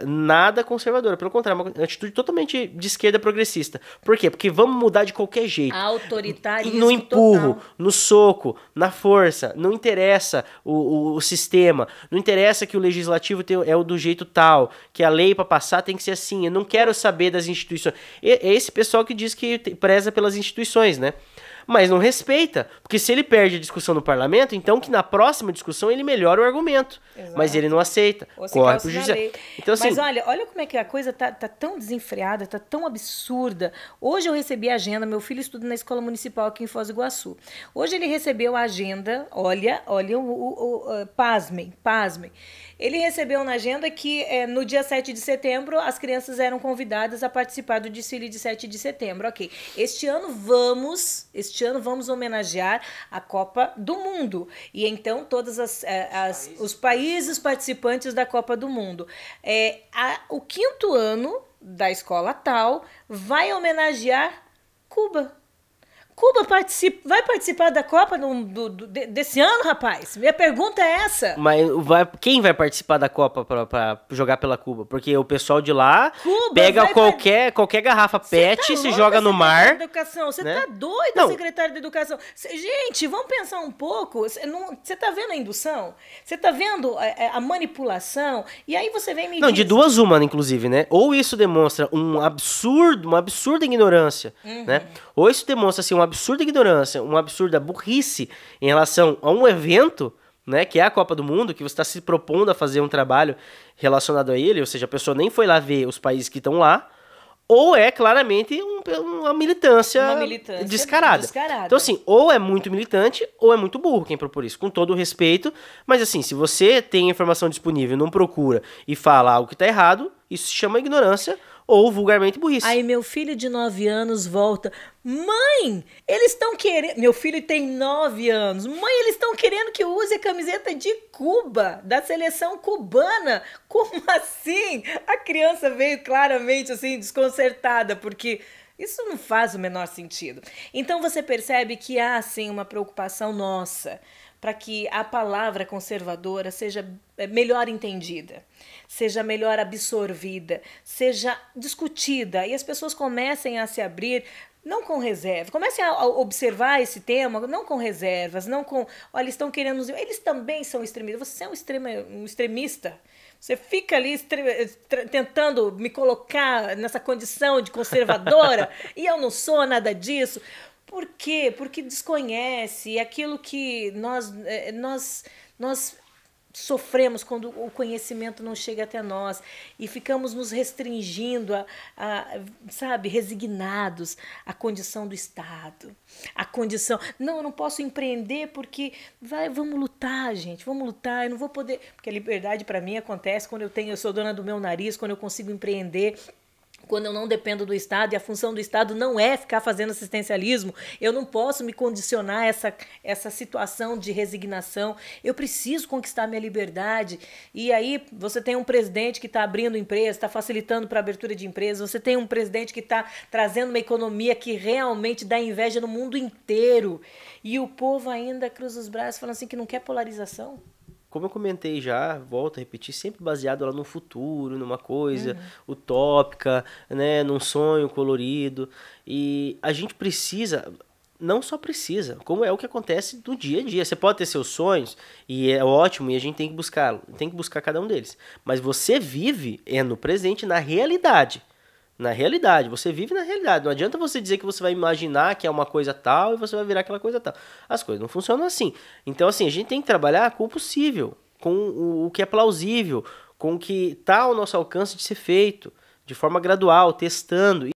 [SPEAKER 2] nada conservadora. Pelo contrário, é uma atitude totalmente de esquerda progressista. Por quê? Porque vamos mudar de qualquer jeito.
[SPEAKER 1] Autoritarismo
[SPEAKER 2] no empurro,
[SPEAKER 1] total.
[SPEAKER 2] no soco, na força. Não interessa o sistema. Não interessa que o legislativo é o do jeito tal. Que a lei para passar tem que ser assim. Eu não quero saber das instituições. É esse pessoal que diz que preza pelas instituições, né? Mas não respeita, porque se ele perde a discussão no parlamento, então que na próxima discussão ele melhora o argumento.
[SPEAKER 1] Exato.
[SPEAKER 2] Mas ele não aceita, corre pro juiz. Então, assim,
[SPEAKER 1] mas olha como é que a coisa tá tão desenfreada, tá tão absurda. Hoje eu recebi a agenda, meu filho estuda na escola municipal aqui em Foz do Iguaçu. Hoje ele recebeu a agenda, olha, pasmem. Ele recebeu na agenda que no dia 7 de setembro as crianças eram convidadas a participar do desfile de 7 de setembro. Ok. Este ano vamos homenagear a Copa do Mundo. E então todos os países participantes da Copa do Mundo. O 5º ano da escola tal vai homenagear Cuba. Cuba vai participar da Copa desse ano, rapaz? Minha pergunta é essa.
[SPEAKER 2] Mas quem vai participar da Copa pra jogar pela Cuba? Porque o pessoal de lá pega qualquer garrafa PET e se joga no mar.
[SPEAKER 1] Você tá doido, secretário da Educação? Gente, vamos pensar um pouco. Você tá vendo a indução? Você tá vendo a manipulação? E aí você vem me dizer...
[SPEAKER 2] de duas uma, inclusive, né? Ou isso demonstra uma absurda ignorância, né? Ou isso demonstra, assim, uma absurda ignorância, uma absurda burrice em relação a um evento, né, que é a Copa do Mundo, que você está se propondo a fazer um trabalho relacionado a ele, ou seja, a pessoa nem foi lá ver os países que estão lá, ou é claramente uma militância descarada. Então, assim, ou é muito militante, ou é muito burro quem propor isso, com todo o respeito, mas assim, se você tem informação disponível, não procura e fala algo que está errado, isso se chama ignorância, ou vulgarmente burrice.
[SPEAKER 1] Aí meu filho de 9 anos volta. Mãe, eles estão querendo... Meu filho tem 9 anos. Mãe, eles estão querendo que eu use a camiseta de Cuba, da seleção cubana. Como assim? A criança veio claramente assim, desconcertada, porque... Isso não faz o menor sentido. Então você percebe que há, sim, uma preocupação nossa para que a palavra conservadora seja melhor entendida, seja melhor absorvida, seja discutida e as pessoas comecem a se abrir, não com reserva, comecem a observar esse tema, não com reservas, não com, olha, eles estão querendo, eles também são extremistas, você é um extremista. Você fica ali tentando me colocar nessa condição de conservadora e eu não sou nada disso. Por quê? Porque desconhece aquilo que nós sofremos quando o conhecimento não chega até nós e ficamos nos restringindo sabe, resignados à condição do Estado, à condição, não, eu não posso empreender porque vamos lutar, gente, vamos lutar, eu não vou poder, porque a liberdade para mim acontece quando eu sou dona do meu nariz, quando eu consigo empreender, quando eu não dependo do Estado, e a função do Estado não é ficar fazendo assistencialismo, eu não posso me condicionar a essa situação de resignação, eu preciso conquistar minha liberdade. E aí você tem um presidente que está abrindo empresa, está facilitando para a abertura de empresas, você tem um presidente que está trazendo uma economia que realmente dá inveja no mundo inteiro, e o povo ainda cruza os braços falando assim que não quer polarização.
[SPEAKER 2] Como eu comentei já, volto a repetir, sempre baseado lá no futuro, numa coisa utópica, né, num sonho colorido. E a gente precisa, não só precisa, como é o que acontece no dia a dia. Você pode ter seus sonhos, e é ótimo, e a gente tem que buscar cada um deles. Mas você vive no presente, na realidade. Na realidade, você vive na realidade. Não adianta você dizer que você vai imaginar que é uma coisa tal e você vai virar aquela coisa tal. As coisas não funcionam assim. Então, assim, a gente tem que trabalhar com o possível, com o que é plausível, com o que está ao nosso alcance de ser feito, de forma gradual, testando.